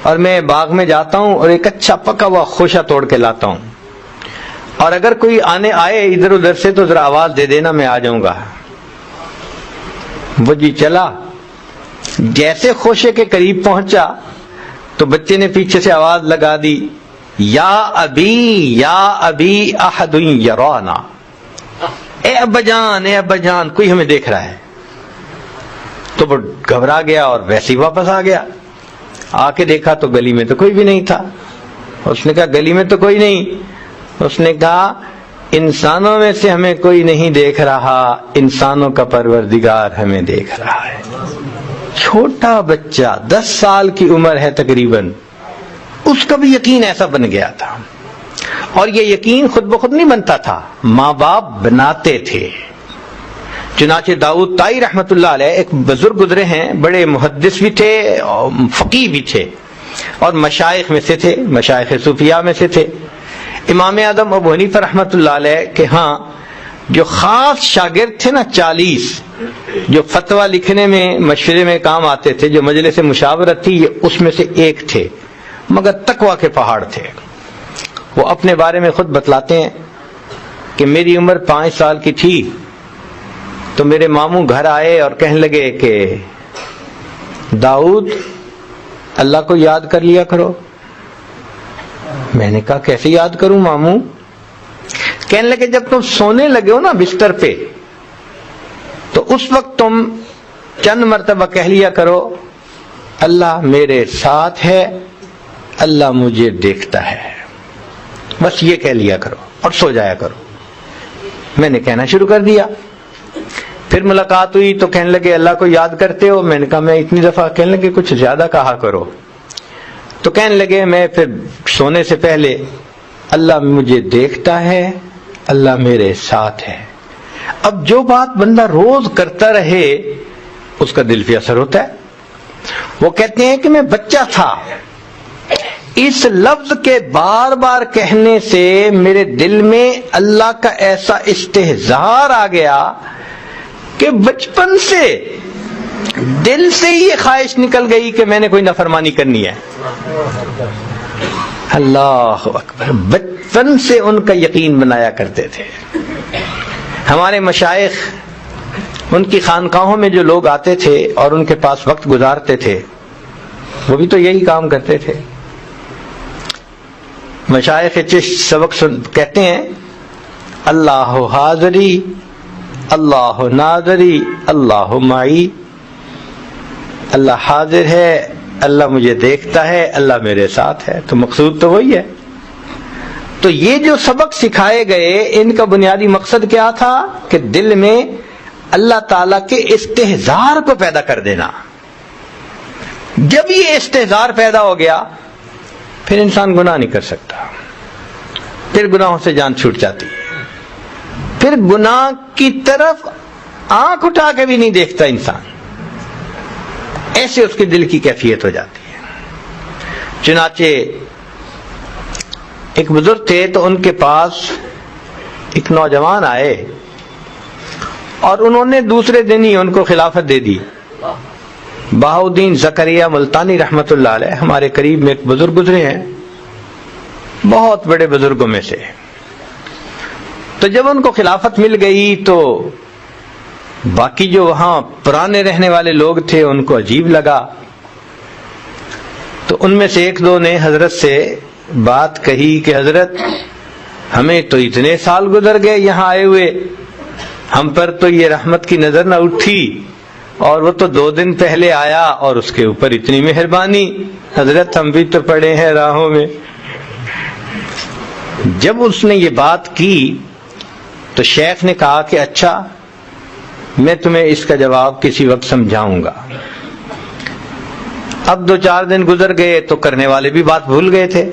اور میں باغ میں جاتا ہوں اور ایک اچھا پکا ہوا خوشہ توڑ کے لاتا ہوں، اور اگر کوئی آئے ادھر ادھر سے تو ذرا آواز دے دینا، میں آ جاؤں گا۔ وہ جی چلا، جیسے خوشے کے قریب پہنچا تو بچے نے پیچھے سے آواز لگا دی، یا ابی احد یرانا، اے ابا جان کوئی ہمیں دیکھ رہا ہے۔ تو وہ گھبرا گیا اور ویسے ہی واپس آ گیا۔ آ کے دیکھا تو گلی میں تو کوئی بھی نہیں تھا. اس نے کہا گلی میں تو کوئی نہیں. اس نے کہا انسانوں میں سے ہمیں کوئی نہیں دیکھ رہا, انسانوں کا پروردگار ہمیں دیکھ رہا ہے. چھوٹا بچہ 10 سال کی عمر ہے تقریباً, اس کا بھی یقین ایسا بن گیا تھا. اور یہ یقین خود بخود نہیں بنتا تھا, ماں باپ بناتے تھے. چنانچہ داؤد طائی رحمت اللہ علیہ ایک بزرگ گزرے ہیں, بڑے محدث بھی تھے اور فقیہ بھی تھے اور مشائخ میں سے تھے, مشائخ صوفیاء میں سے تھے. امام اعظم ابو حنیفہ رحمت اللہ علیہ کے ہاں جو خاص شاگرد تھے نا 40, جو فتویٰ لکھنے میں مشورے میں کام آتے تھے, جو مجلس مشاورت تھی, یہ اس میں سے ایک تھے, مگر تقویٰ کے پہاڑ تھے. وہ اپنے بارے میں خود بتلاتے ہیں کہ میری عمر 5 سال کی تھی تو میرے ماموں گھر آئے اور کہنے لگے کہ داؤد اللہ کو یاد کر لیا کرو. میں نے کہا کیسے یاد کروں ماموں؟ کہنے لگے جب تم سونے لگے ہو نا بستر پہ تو اس وقت تم چند مرتبہ کہہ لیا کرو اللہ میرے ساتھ ہے, اللہ مجھے دیکھتا ہے. بس یہ کہہ لیا کرو اور سو جایا کرو. میں نے کہنا شروع کر دیا. پھر ملاقات ہوئی تو کہنے لگے اللہ کو یاد کرتے ہو؟ میں نے کہا میں اتنی دفعہ. کہنے لگے کچھ زیادہ کہا کرو. تو کہنے لگے میں پھر سونے سے پہلے اللہ مجھے دیکھتا ہے, اللہ میرے ساتھ ہے. اب جو بات بندہ روز کرتا رہے اس کا دل پہ اثر ہوتا ہے. وہ کہتے ہیں کہ میں بچہ تھا, اس لفظ کے بار بار کہنے سے میرے دل میں اللہ کا ایسا استحضار آ گیا کہ بچپن سے دل سے یہ خواہش نکل گئی کہ میں نے کوئی نافرمانی کرنی ہے. اللہ اکبر, بچپن سے ان کا یقین بنایا کرتے تھے. ہمارے مشائخ, ان کی خانقاہوں میں جو لوگ آتے تھے اور ان کے پاس وقت گزارتے تھے, وہ بھی تو یہی کام کرتے تھے. مشائخ چشت سبق کہتے ہیں اللہ حاضری اللہ ناظری اللہ معی. اللہ حاضر ہے, اللہ مجھے دیکھتا ہے, اللہ میرے ساتھ ہے. تو مقصود تو وہی ہے. تو یہ جو سبق سکھائے گئے ان کا بنیادی مقصد کیا تھا کہ دل میں اللہ تعالیٰ کے استحضار کو پیدا کر دینا. جب یہ استحضار پیدا ہو گیا پھر انسان گناہ نہیں کر سکتا, پھر گناہوں سے جان چھوٹ جاتی ہے, پھر گناہ کی طرف آنکھ اٹھا کے بھی نہیں دیکھتا انسان. ایسے اس کے دل کی کیفیت ہو جاتی ہے. چنانچہ ایک بزرگ تھے تو ان کے پاس ایک نوجوان آئے اور انہوں نے دوسرے دن ہی ان کو خلافت دے دی. بہاؤدین زکریا ملتانی رحمت اللہ علیہ ہمارے قریب میں ایک بزرگ گزرے ہیں, بہت بڑے بزرگوں میں سے. تو جب ان کو خلافت مل گئی تو باقی جو وہاں پرانے رہنے والے لوگ تھے ان کو عجیب لگا. تو ان میں سے ایک دو نے حضرت سے بات کہی کہ حضرت ہمیں تو اتنے سال گزر گئے یہاں آئے ہوئے, ہم پر تو یہ رحمت کی نظر نہ اٹھی, اور وہ تو 2 دن پہلے آیا اور اس کے اوپر اتنی مہربانی. حضرت ہم بھی تو پڑے ہیں راہوں میں. جب اس نے یہ بات کی تو شیخ نے کہا کہ اچھا میں تمہیں اس کا جواب کسی وقت سمجھاؤں گا. اب 2-4 دن گزر گئے تو کرنے والے بھی بات بھول گئے تھے.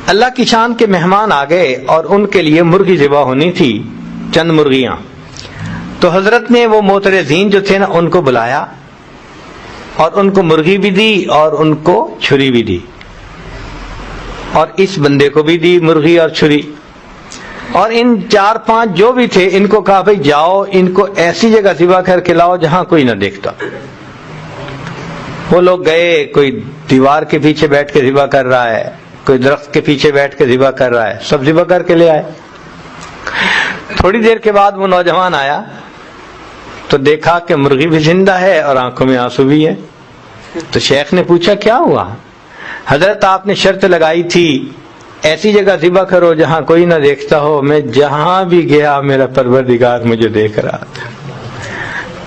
اللہ کی شان کے مہمان آ گئے اور ان کے لیے مرغی ذبح ہونی تھی, چند مرغیاں. تو حضرت نے وہ معترضین جو تھے نا ان کو بلایا اور ان کو مرغی بھی دی اور ان کو چھری بھی دی, اور اس بندے کو بھی دی مرغی اور چھری. اور ان 4-5 جو بھی تھے ان کو کہا بھائی جاؤ ان کو ایسی جگہ ذبح کر کے لاؤ جہاں کوئی نہ دیکھتا. وہ لوگ گئے, کوئی دیوار کے پیچھے بیٹھ کے ذبح کر رہا ہے, کوئی درخت کے پیچھے بیٹھ کے ذبح کر رہا ہے, سب ذبح کر کے لے آئے. تھوڑی دیر کے بعد وہ نوجوان آیا تو دیکھا کہ مرغی بھی زندہ ہے اور آنکھوں میں آنسو بھی ہے. تو شیخ نے پوچھا کیا ہوا؟ حضرت آپ نے شرط لگائی تھی ایسی جگہ ذبح کرو جہاں کوئی نہ دیکھتا ہو, میں جہاں بھی گیا میرا پروردگار مجھے دیکھ رہا تھا.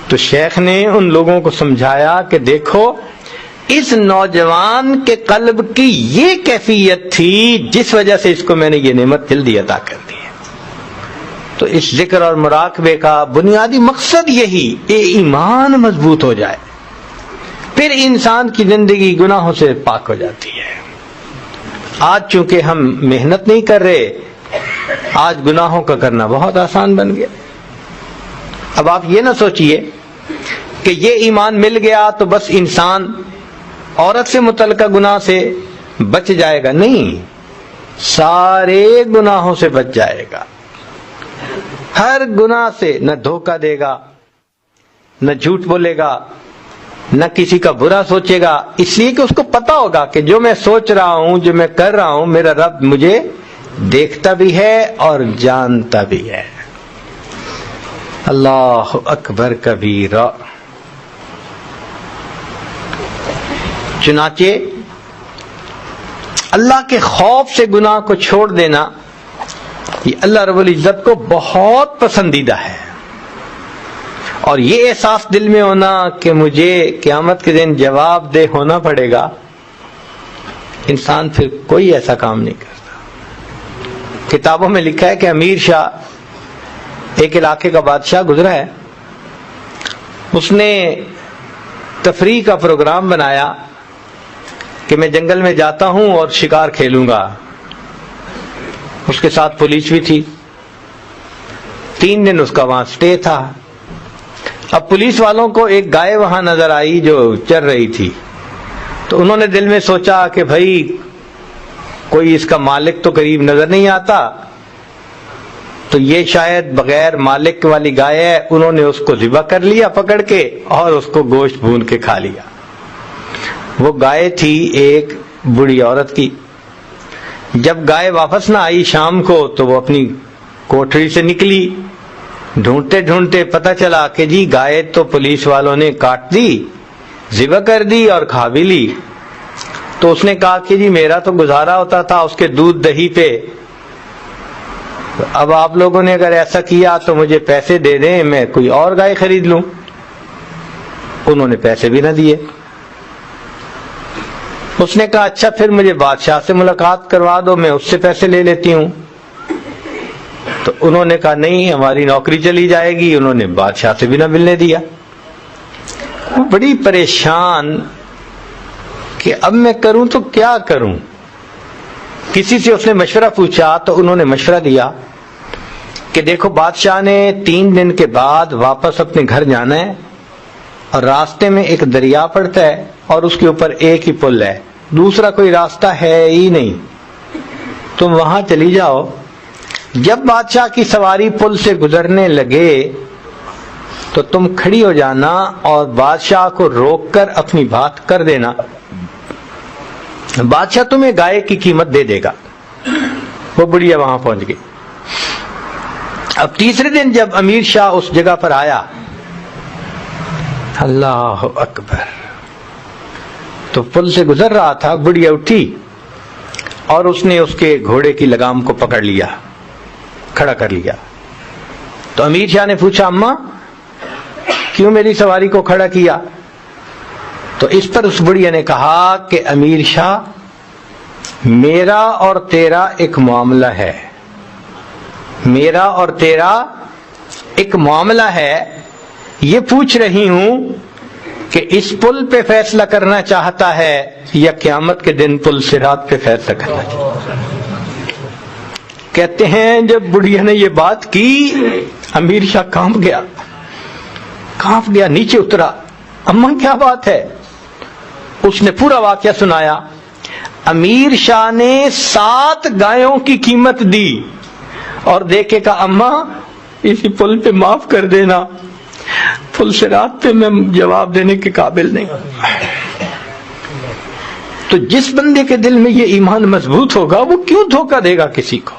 تو شیخ نے ان لوگوں کو سمجھایا کہ دیکھو اس نوجوان کے قلب کی یہ کیفیت تھی جس وجہ سے اس کو میں نے یہ نعمت جلدی عطا کر دی ہے۔ تو اس ذکر اور مراقبے کا بنیادی مقصد یہی کہ ایمان مضبوط ہو جائے، پھر انسان کی زندگی گناہوں سے پاک ہو جاتی ہے۔ آج چونکہ ہم محنت نہیں کر رہے، آج گناہوں کا کرنا بہت آسان بن گیا۔ اب آپ یہ نہ سوچئے کہ یہ ایمان مل گیا تو بس انسان عورت سے متعلقہ گناہ سے بچ جائے گا، نہیں، سارے گناہوں سے بچ جائے گا۔ ہر گناہ سے نہ دھوکہ دے گا، نہ جھوٹ بولے گا، نہ کسی کا برا سوچے گا، اس لیے کہ اس کو پتا ہوگا کہ جو میں سوچ رہا ہوں، جو میں کر رہا ہوں، میرا رب مجھے دیکھتا بھی ہے اور جانتا بھی ہے۔ اللہ اکبر کبیرہ۔ چنانچہ اللہ کے خوف سے گناہ کو چھوڑ دینا یہ اللہ رب العزت کو بہت پسندیدہ ہے، اور یہ احساس دل میں ہونا کہ مجھے قیامت کے دن جواب دہ ہونا پڑے گا، انسان پھر کوئی ایسا کام نہیں کرتا۔ کتابوں میں لکھا ہے کہ امیر شاہ ایک علاقے کا بادشاہ گزرا ہے، اس نے تفریح کا پروگرام بنایا کہ میں جنگل میں جاتا ہوں اور شکار کھیلوں گا۔ اس کے ساتھ پولیس بھی تھی، 3 دن اس کا وہاں سٹے تھا۔ اب پولیس والوں کو ایک گائے وہاں نظر آئی جو چر رہی تھی، تو انہوں نے دل میں سوچا کہ بھائی کوئی اس کا مالک تو قریب نظر نہیں آتا، تو یہ شاید بغیر مالک والی گائے ہے۔ انہوں نے اس کو ذبح کر لیا پکڑ کے اور اس کو گوشت بھون کے کھا لیا۔ وہ گائے تھی ایک بوڑھی عورت کی۔ جب گائے واپس نہ آئی شام کو تو وہ اپنی کوٹھری سے نکلی، ڈھونڈتے ڈھونڈتے پتہ چلا کہ جی گائے تو پولیس والوں نے کاٹ دی، ذبح کر دی اور کھا بھی لی۔ تو اس نے کہا کہ جی میرا تو گزارا ہوتا تھا اس کے دودھ دہی پہ، اب آپ لوگوں نے اگر ایسا کیا تو مجھے پیسے دے دیں، میں کوئی اور گائے خرید لوں۔ انہوں نے پیسے بھی نہ دیے۔ اس نے کہا اچھا پھر مجھے بادشاہ سے ملاقات کروا دو، میں اس سے پیسے لے لیتی ہوں۔ تو انہوں نے کہا نہیں، ہماری نوکری چلی جائے گی۔ انہوں نے بادشاہ سے بھی نہ ملنے دیا۔ وہ بڑی پریشان کہ اب میں کروں تو کیا کروں۔ کسی سے اس نے مشورہ پوچھا تو انہوں نے مشورہ دیا کہ دیکھو بادشاہ نے 3 دن کے بعد واپس اپنے گھر جانا ہے، اور راستے میں ایک دریا پڑتا ہے اور اس کے اوپر ایک ہی پل ہے، دوسرا کوئی راستہ ہے ہی نہیں، تم وہاں چلی جاؤ۔ جب بادشاہ کی سواری پل سے گزرنے لگے تو تم کھڑی ہو جانا اور بادشاہ کو روک کر اپنی بات کر دینا، بادشاہ تمہیں گائے کی قیمت دے دے گا۔ وہ بڑھیا وہاں پہنچ گئی۔ اب تیسرے دن جب امیر شاہ اس جگہ پر آیا، اللہ اکبر، تو پل سے گزر رہا تھا، بڑھیا اٹھی اور اس نے اس کے گھوڑے کی لگام کو پکڑ لیا، کھڑا کر لیا۔ تو امیر شاہ نے پوچھا اماں کیوں میری سواری کو کھڑا کیا؟ تو اس پر اس بڑھیا نے کہا کہ امیر شاہ میرا اور تیرا ایک معاملہ ہے، میرا اور تیرا ایک معاملہ ہے، یہ پوچھ رہی ہوں کہ اس پل پہ فیصلہ کرنا چاہتا ہے یا قیامت کے دن پل صراط پہ فیصلہ کرنا چاہتا ہے۔ کہتے ہیں جب بڑھیا نے یہ بات کی امیر شاہ کانپ گیا، نیچے اترا، اماں کیا بات ہے؟ اس نے پورا واقعہ سنایا۔ امیر شاہ نے 7 گایوں کی قیمت دی اور دیکھے کہا اماں اسی پل پہ معاف کر دینا، پل صراط پہ میں جواب دینے کے قابل نہیں۔ تو جس بندے کے دل میں یہ ایمان مضبوط ہوگا وہ کیوں دھوکہ دے گا کسی کو؟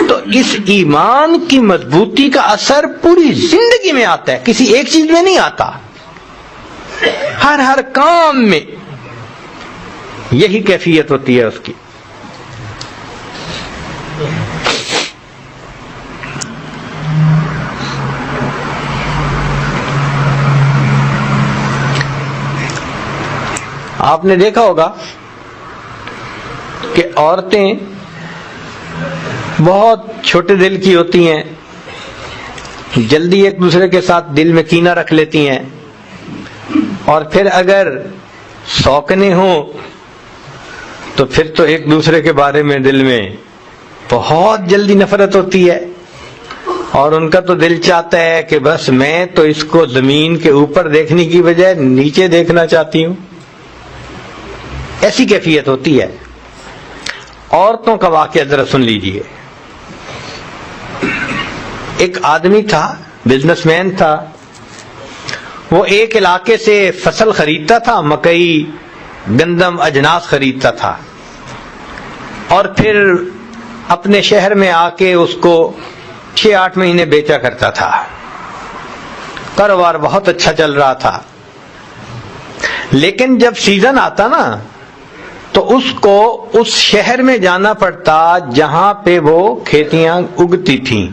تو اس ایمان کی مضبوطی کا اثر پوری زندگی میں آتا ہے، کسی ایک چیز میں نہیں آتا، ہر کام میں یہی کیفیت ہوتی ہے اس کی۔ آپ نے دیکھا ہوگا کہ عورتیں بہت چھوٹے دل کی ہوتی ہیں، جلدی ایک دوسرے کے ساتھ دل میں کینہ رکھ لیتی ہیں، اور پھر اگر سوکنے ہوں تو پھر تو ایک دوسرے کے بارے میں دل میں بہت جلدی نفرت ہوتی ہے، اور ان کا تو دل چاہتا ہے کہ بس میں تو اس کو زمین کے اوپر دیکھنے کی بجائے نیچے دیکھنا چاہتی ہوں۔ ایسی کیفیت ہوتی ہے۔ عورتوں کا واقعہ ذرا سن لیجئے۔ ایک آدمی تھا، بزنس مین تھا، وہ ایک علاقے سے فصل خریدتا تھا، مکئی، گندم، اجناس خریدتا تھا، اور پھر اپنے شہر میں آ کے اس کو 6-8 مہینے بیچا کرتا تھا۔ کاروبار بہت اچھا چل رہا تھا، لیکن جب سیزن آتا نا تو اس کو اس شہر میں جانا پڑتا جہاں پہ وہ کھیتیاں اگتی تھیں،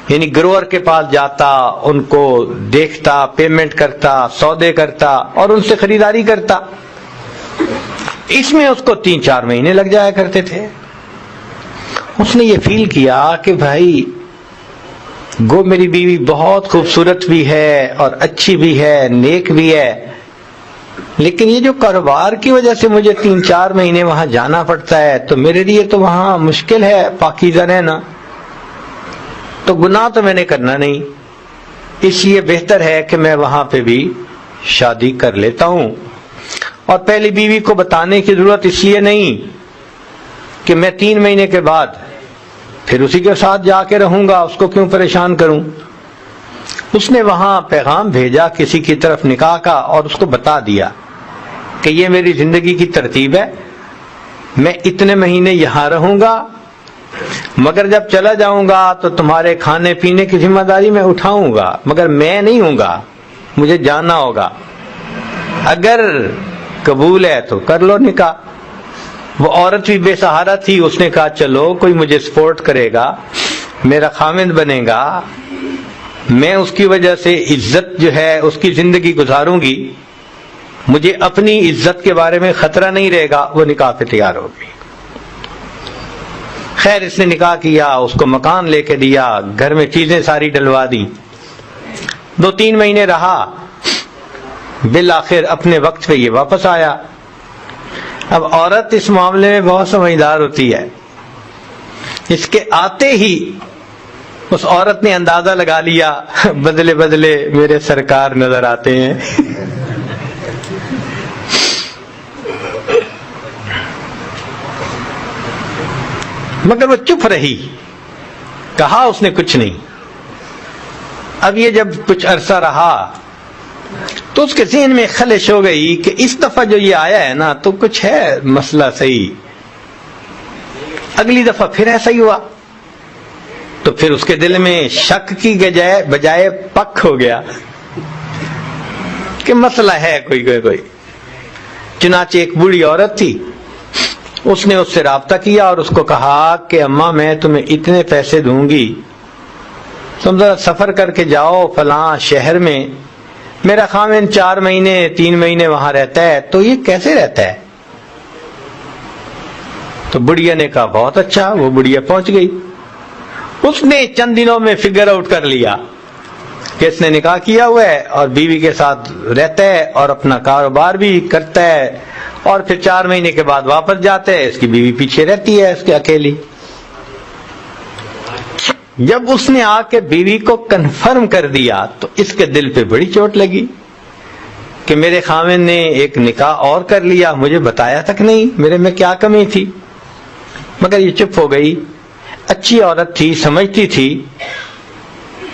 یعنی گروور کے پاس جاتا، ان کو دیکھتا، پیمنٹ کرتا، سودے کرتا اور ان سے خریداری کرتا۔ اس میں اس کو 3-4 مہینے لگ جایا کرتے تھے۔ اس نے یہ فیل کیا کہ بھائی گو میری بیوی بہت خوبصورت بھی ہے اور اچھی بھی ہے، نیک بھی ہے، لیکن یہ جو کاروبار کی وجہ سے مجھے 3-4 مہینے وہاں جانا پڑتا ہے تو میرے لیے تو وہاں مشکل ہے پاکیزہ رہنا، تو گناہ تو میں نے کرنا نہیں، اس لیے بہتر ہے کہ میں وہاں پہ بھی شادی کر لیتا ہوں۔ اور پہلی بیوی کو بتانے کی ضرورت اس لیے نہیں کہ میں 3 مہینے کے بعد پھر اسی کے ساتھ جا کے رہوں گا، اس کو کیوں پریشان کروں۔ اس نے وہاں پیغام بھیجا کسی کی طرف نکاح کا، اور اس کو بتا دیا کہ یہ میری زندگی کی ترتیب ہے، میں اتنے مہینے یہاں رہوں گا، مگر جب چلا جاؤں گا تو تمہارے کھانے پینے کی ذمہ داری میں اٹھاؤں گا، مگر میں نہیں ہوں گا، مجھے جانا ہوگا، اگر قبول ہے تو کر لو نکاح۔ وہ عورت بھی بے سہارا تھی، اس نے کہا چلو کوئی مجھے سپورٹ کرے گا، میرا خامند بنے گا، میں اس کی وجہ سے عزت جو ہے اس کی زندگی گزاروں گی، مجھے اپنی عزت کے بارے میں خطرہ نہیں رہے گا۔ وہ نکاح پہ تیار ہو گئی۔ خیر اس نے نکاح کیا، اس کو مکان لے کے دیا، گھر میں چیزیں ساری ڈلوا دی، 2-3 مہینے رہا، بالآخر اپنے وقت پہ یہ واپس آیا۔ اب عورت اس معاملے میں بہت سمجھدار ہوتی ہے، اس کے آتے ہی اس عورت نے اندازہ لگا لیا بدلے بدلے میرے سرکار نظر آتے ہیں۔ مگر وہ چپ رہی، کہا اس نے کچھ نہیں۔ اب یہ جب کچھ عرصہ رہا تو اس کے ذہن میں خلش ہو گئی کہ اس دفعہ جو یہ آیا ہے نا تو کچھ ہے مسئلہ صحیح، اگلی دفعہ پھر ایسا ہی ہوا، تو پھر اس کے دل میں شک کی بجائے پک ہو گیا کہ مسئلہ ہے کوئی۔ چنانچہ ایک بوڑھی عورت تھی، اس نے اس سے رابطہ کیا اور اس کو کہا کہ اماں میں تمہیں اتنے پیسے دوں گی، تم ذرا سفر کر کے جاؤ فلاں شہر میں، میرا خامن 4 مہینے 3 مہینے وہاں رہتا ہے، تو یہ کیسے رہتا ہے؟ تو بڑھیا نے کہا بہت اچھا۔ وہ بڑھیا پہنچ گئی، اس نے چند دنوں میں فگر آؤٹ کر لیا کہ اس نے نکاح کیا ہوا ہے اور بیوی کے ساتھ رہتا ہے اور اپنا کاروبار بھی کرتا ہے، اور پھر 4 مہینے کے بعد واپس جاتا ہے، اس کی بیوی پیچھے رہتی ہے اس کے اکیلی۔ جب اس نے آ کے بیوی کو کنفرم کر دیا تو اس کے دل پہ بڑی چوٹ لگی کہ میرے خامن نے ایک نکاح اور کر لیا، مجھے بتایا تک نہیں، میرے میں کیا کمی تھی۔ مگر یہ چپ ہو گئی، اچھی عورت تھی، سمجھتی تھی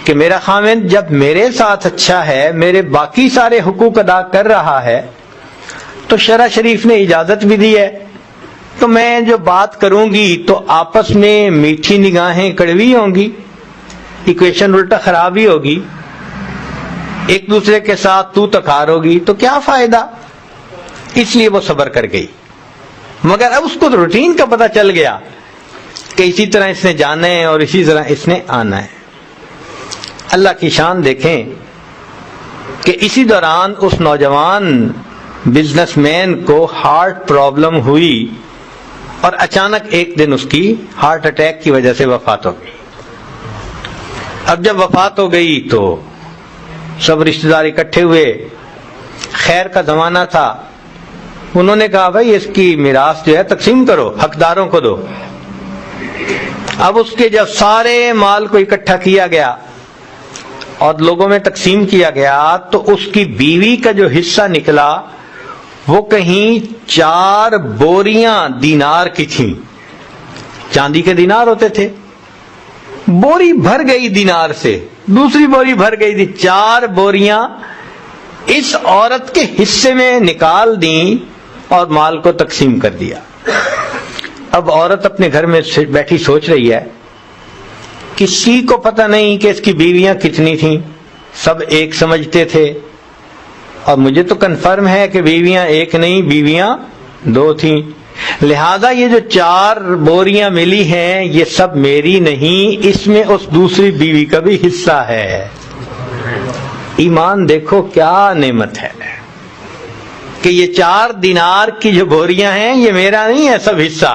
کہ میرا خامن جب میرے ساتھ اچھا ہے، میرے باقی سارے حقوق ادا کر رہا ہے، تو شرع شریف نے اجازت بھی دی ہے، تو میں جو بات کروں گی تو آپس میں میٹھی نگاہیں کڑوی ہوں گی، ایکویشن الٹا خراب ہی ہوگی، ایک دوسرے کے ساتھ تو تکار ہوگی، تو کیا فائدہ۔ اس لیے وہ صبر کر گئی۔ مگر اب اس کو روٹین کا پتہ چل گیا کہ اسی طرح اس نے جانا ہے اور اسی طرح اس نے آنا ہے۔ اللہ کی شان دیکھیں کہ اسی دوران اس نوجوان بزنس مین کو ہارٹ پرابلم ہوئی اور اچانک ایک دن اس کی ہارٹ اٹیک کی وجہ سے وفات ہو گئی. اب جب وفات ہو گئی تو سب رشتہ دار اکٹھے ہوئے، خیر کا زمانہ تھا. انہوں نے کہا بھائی اس کی میراث جو ہے تقسیم کرو، حقداروں کو دو. اب اس کے جب سارے مال کو اکٹھا کیا گیا اور لوگوں میں تقسیم کیا گیا تو اس کی بیوی کا جو حصہ نکلا وہ کہیں 4 بوریاں دینار کی تھیں. چاندی کے دینار ہوتے تھے، بوری بھر گئی دینار سے، دوسری بوری بھر گئی تھی، 4 بوریاں اس عورت کے حصے میں نکال دیں اور مال کو تقسیم کر دیا. اب عورت اپنے گھر میں بیٹھی سوچ رہی ہے، کسی کو پتہ نہیں کہ اس کی بیویاں کتنی تھیں، سب ایک سمجھتے تھے، اور مجھے تو کنفرم ہے کہ بیویاں ایک نہیں، بیویاں 2 تھیں. لہذا یہ جو 4 بوریاں ملی ہیں یہ سب میری نہیں، اس میں اس دوسری بیوی کا بھی حصہ ہے. ایمان دیکھو کیا نعمت ہے کہ یہ 4 دینار کی جو بوریاں ہیں یہ میرا نہیں ہے سب حصہ.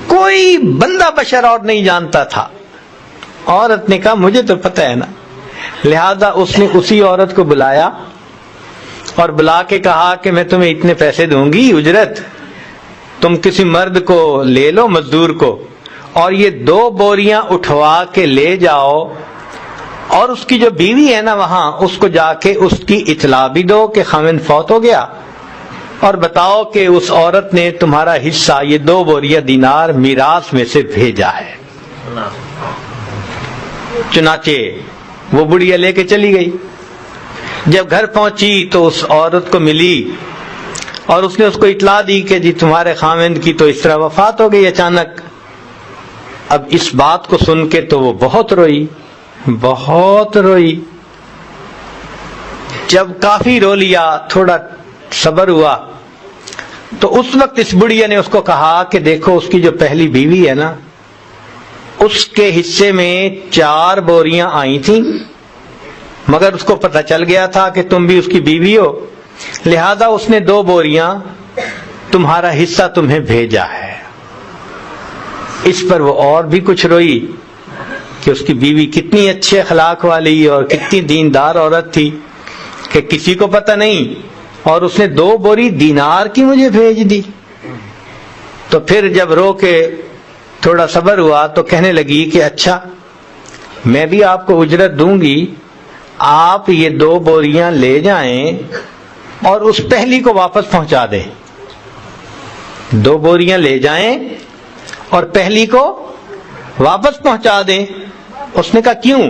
کوئی بندہ بشر اور نہیں جانتا تھا. عورت نے کہا مجھے تو پتہ ہے نا. لہذا اس نے اسی عورت کو بلایا اور بلا کے کہا کہ میں تمہیں اتنے پیسے دوں گی اجرت، تم کسی مرد کو لے لو، مزدور کو، اور یہ 2 بوریاں اٹھوا کے لے جاؤ، اور اس کی جو بیوی ہے نا وہاں اس کو جا کے اس کی اطلاع بھی دو کہ خاوند فوت ہو گیا، اور بتاؤ کہ اس عورت نے تمہارا حصہ یہ 2 بوریاں دینار میراث میں سے بھیجا ہے. چنانچہ وہ بڑھیا لے کے چلی گئی. جب گھر پہنچی تو اس عورت کو ملی اور اس نے اس کو اطلاع دی کہ جی تمہارے خاوند کی تو اس طرح وفات ہو گئی اچانک. اب اس بات کو سن کے تو وہ بہت روئی، بہت روئی. جب کافی رو لیا، تھوڑا صبر ہوا، تو اس وقت اس بڑھیا نے اس کو کہا کہ دیکھو اس کی جو پہلی بیوی ہے نا اس کے حصے میں 4 بوریاں آئی تھیں، مگر اس کو پتہ چل گیا تھا کہ تم بھی اس کی بیوی ہو، لہذا اس نے 2 بوریاں تمہارا حصہ تمہیں بھیجا ہے. اس پر وہ اور بھی کچھ روئی کہ اس کی بیوی کتنی اچھے اخلاق والی اور کتنی دیندار عورت تھی کہ کسی کو پتہ نہیں، اور اس نے 2 بوری دینار کی مجھے بھیج دی. تو پھر جب رو کے تھوڑا صبر ہوا تو کہنے لگی کہ اچھا میں بھی آپ کو اجرت دوں گی، آپ یہ 2 بوریاں لے جائیں اور اس پہلی کو واپس پہنچا دیں. 2 بوریاں لے جائیں اور پہلی کو واپس پہنچا دیں. اس نے کہا کیوں؟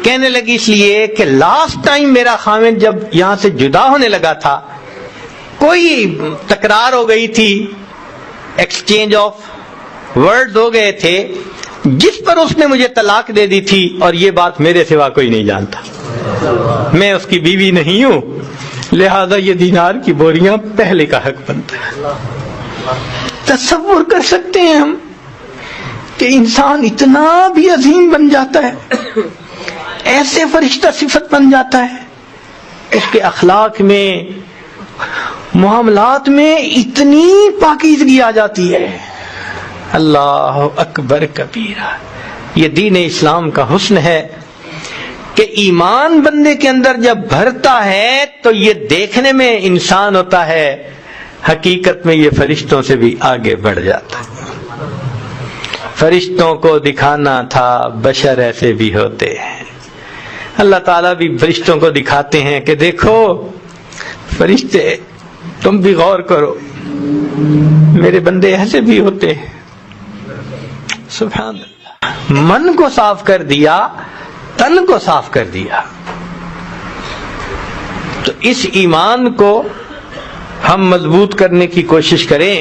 کہنے لگی اس لیے کہ لاسٹ ٹائم میرا خاوند جب یہاں سے جدا ہونے لگا تھا، کوئی تکرار ہو گئی تھی، ایکسچینج آف ورڈز ہو گئے تھے، جس پر اس نے مجھے طلاق دے دی تھی، اور یہ بات میرے سوا کوئی نہیں جانتا، میں اس کی بیوی نہیں ہوں، لہذا یہ دینار کی بوریاں پہلے کا حق بنتا ہے. تصور کر سکتے ہیں ہم کہ انسان اتنا بھی عظیم بن جاتا ہے، ایسے فرشتہ صفت بن جاتا ہے، اس کے اخلاق میں، معاملات میں اتنی پاکیزگی آ جاتی ہے. اللہ اکبر کبیرہ. یہ دین اسلام کا حسن ہے کہ ایمان بندے کے اندر جب بھرتا ہے تو یہ دیکھنے میں انسان ہوتا ہے، حقیقت میں یہ فرشتوں سے بھی آگے بڑھ جاتا ہے. فرشتوں کو دکھانا تھا، بشر ایسے بھی ہوتے ہیں. اللہ تعالیٰ بھی فرشتوں کو دکھاتے ہیں کہ دیکھو فرشتے تم بھی غور کرو، میرے بندے ایسے بھی ہوتے ہیں. سبحان اللہ. من کو صاف کر دیا، تن کو صاف کر دیا. تو اس ایمان کو ہم مضبوط کرنے کی کوشش کریں.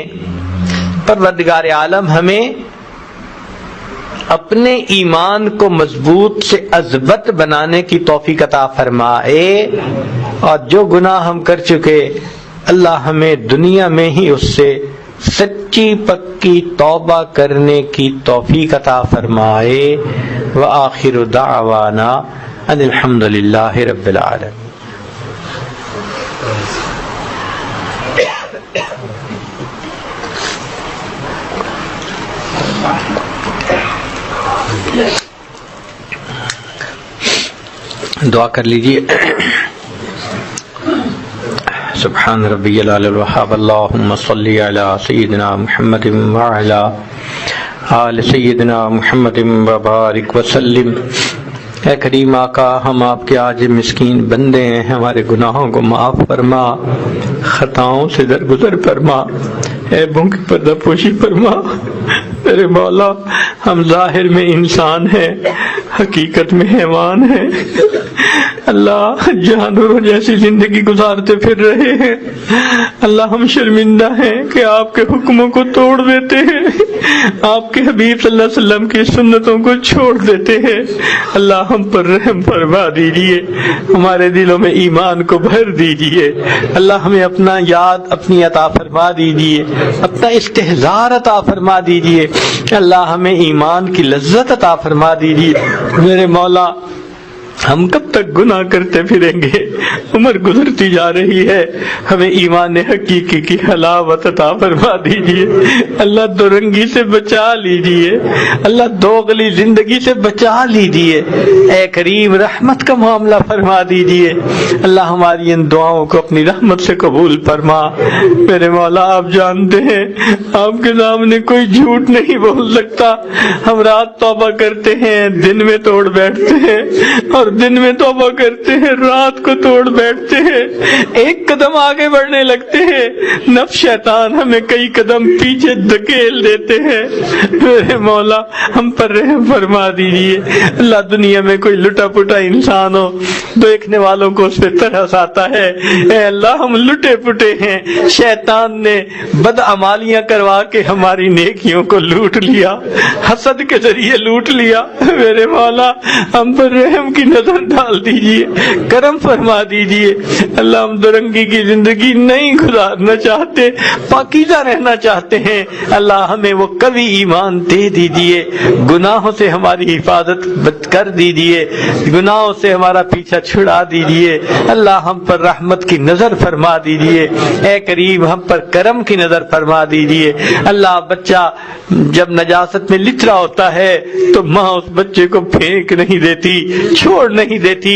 پروردگار عالم ہمیں اپنے ایمان کو مضبوط سے اثبت بنانے کی توفیق عطا فرمائے، اور جو گناہ ہم کر چکے اللہ ہمیں دنیا میں ہی اس سے سچی پکی توبہ کرنے کی توفیق عطا فرمائے. وآخر دعوانا ان الحمد للہ رب العالمین. دعا کر لیجیے. سبحان ربی العلی الوہاب. اللہم صلی علی سیدنا محمد وعلی آل سیدنا محمد وبارک وسلم. اے کریم آقا، ہم آپ کے عاجز مسکین بندے ہیں، ہمارے گناہوں کو معاف فرما، خطاؤں سے درگزر فرما، عیبوں کی پردہ پوشی فرما. میرے مولا، ہم ظاہر میں انسان ہیں، حقیقت میں حیوان ہیں. اللہ، جانوروں جیسی زندگی گزارتے پھر رہے ہیں. اللہ، ہم شرمندہ ہیں کہ آپ کے حکموں کو توڑ دیتے ہیں، آپ کے حبیب صلی اللہ علیہ وسلم کی سنتوں کو چھوڑ دیتے ہیں. اللہ، ہم پر رحم فرما دیجیے، ہمارے دلوں میں ایمان کو بھر دیجیے. اللہ، ہمیں اپنا یاد اپنی عطا فرما دیجیے، اپنا استحضار عطا فرما دیجیے. اللہ، ہمیں ایمان کی لذت عطا فرما دیجیے. میرے مولا، ہم کب تک گناہ کرتے پھریں گے؟ عمر گزرتی جا رہی ہے، ہمیں ایمان حقیقی کی حلاوت عطا فرما دیجیے. اللہ، دو رنگی سے بچا لیجیے، اللہ دوغلی زندگی سے بچا لیجیے. اے کریم، رحمت کا معاملہ فرما دیجیے. اللہ، ہماری ان دعاؤں کو اپنی رحمت سے قبول فرما. میرے مولا، آپ جانتے ہیں آپ کے سامنے کوئی جھوٹ نہیں بول سکتا. ہم رات توبہ کرتے ہیں، دن میں توڑ بیٹھتے ہیں، اور دن میں توبہ کرتے ہیں، رات کو توڑ بیٹھتے ہیں. ایک قدم آگے بڑھنے لگتے ہیں، نفس شیطان ہمیں کئی قدم پیچھے دھکیل دیتے ہیں. میرے مولا، ہم پر رحم فرما دیجیے. اللہ، دنیا میں کوئی لٹا پٹا انسان ہو، دیکھنے والوں کو اس پہ ترس آتا ہے. اے اللہ، ہم لٹے پٹے ہیں، شیطان نے بدعمالیاں کروا کے ہماری نیکیوں کو لوٹ لیا، حسد کے ذریعے لوٹ لیا. میرے مولا، ہم پر رحم کی نظر ڈال دیجیے، کرم فرما دیجیے. اللہ، ہم درنگی کی زندگی نہیں گزارنا چاہتے، پاکیزہ رہنا چاہتے ہیں. اللہ، ہمیں وہ قوی ایمان دے دیجیے، گناہوں سے ہماری حفاظت کر دیجیے، گناہوں سے ہمارا پیچھا چھڑا دیجیے. اللہ، ہم پر رحمت کی نظر فرما دیجیے. اے کریم، ہم پر کرم کی نظر فرما دیجیے. اللہ، بچہ جب نجاست میں لترا ہوتا ہے تو ماں اس بچے کو پھینک نہیں دیتی، چھوڑ نہیں دیتی،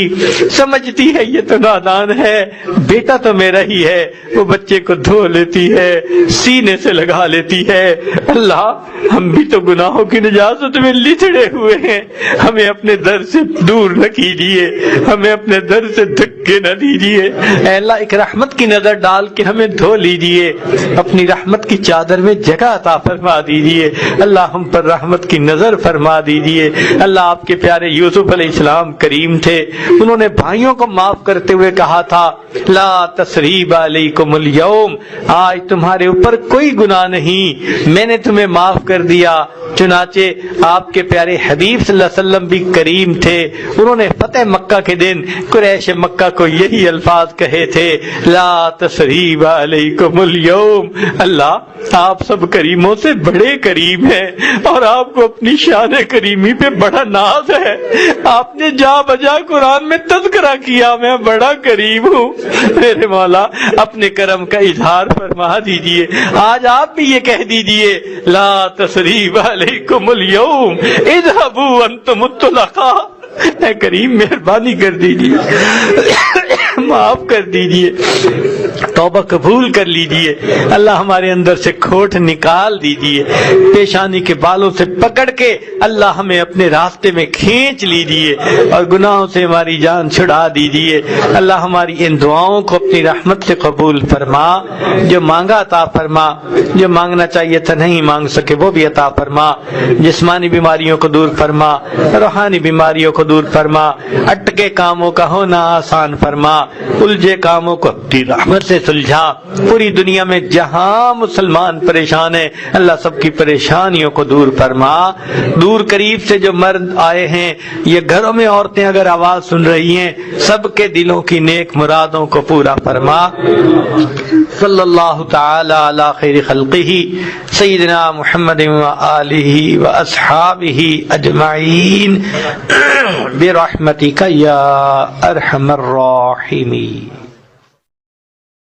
سمجھتی ہے یہ تو نادان ہے، بیٹا تو میرا ہی ہے. وہ بچے کو دھو لیتی ہے، سینے سے لگا لیتی ہے. اللہ، ہم بھی تو گناہوں کی نجاست میں لتڑے ہوئے ہیں، ہمیں اپنے در سے دور نہ کیجیے، ہمیں اپنے در سے دھکے نہ دیجیے. اے اللہ، ایک رحمت کی نظر ڈال کے ہمیں دھو لیجیے، اپنی رحمت کی چادر میں جگہ عطا فرما دیجیے. اللہ، ہم پر رحمت کی نظر فرما دیجیے. اللہ، آپ کے پیارے یوسف علیہ السلام کریم تھے، انہوں نے بھائیوں کو معاف کرتے ہوئے کہا تھا، لا تثریب علیکم اليوم، آج تمہارے اوپر کوئی گناہ نہیں، میں نے تمہیں معاف کر دیا. چنانچہ آپ کے پیارے حبیب صلی اللہ علیہ وسلم بھی کریم تھے، انہوں نے فتح مکہ کے دن قریش مکہ کو یہی الفاظ کہے تھے، لا تثریب علیکم اليوم. اللہ، آپ سب کریموں سے بڑے کریم ہیں، اور آپ کو اپنی شان کریمی پہ بڑا ناز ہے. آپ نے جا بجا قرآن میں تذکرہ کیا، میں بڑا کریم ہوں. میرے مولا، اپنے کرم کا اظہار فرما دیجئے. آج آپ بھی یہ کہہ دیجئے، لا تثریب علیکم اليوم اذهبوا انتم الطلقاء. اے کریم، مہربانی کر دیجئے، معاف کر دیجئے، توبہ قبول کر لیجئے. اللہ، ہمارے اندر سے کھوٹ نکال دیجئے، پیشانی کے بالوں سے پکڑ کے اللہ ہمیں اپنے راستے میں کھینچ لیجئے، اور گناہوں سے ہماری جان چھڑا دیجئے. اللہ، ہماری ان دعاؤں کو اپنی رحمت سے قبول فرما. جو مانگا عطا فرما، جو مانگنا چاہیے تھا نہیں مانگ سکے وہ بھی عطا فرما. جسمانی بیماریوں کو دور فرما، روحانی بیماریوں کو دور فرما. اٹکے کاموں کا ہونا آسان فرما، الجھے کاموں کو اپنی رحمت سے سلجھا. پوری دنیا میں جہاں مسلمان پریشان ہیں، اللہ سب کی پریشانیوں کو دور فرما. دور قریب سے جو مرد آئے ہیں، یہ گھروں میں عورتیں اگر آواز سن رہی ہیں، سب کے دلوں کی نیک مرادوں کو پورا فرما. صلی اللہ تعالی علی خیر خلقہ سیدنا محمد وآلہ واصحابہ اجمعین برحمتک یا ارحم الراحمین.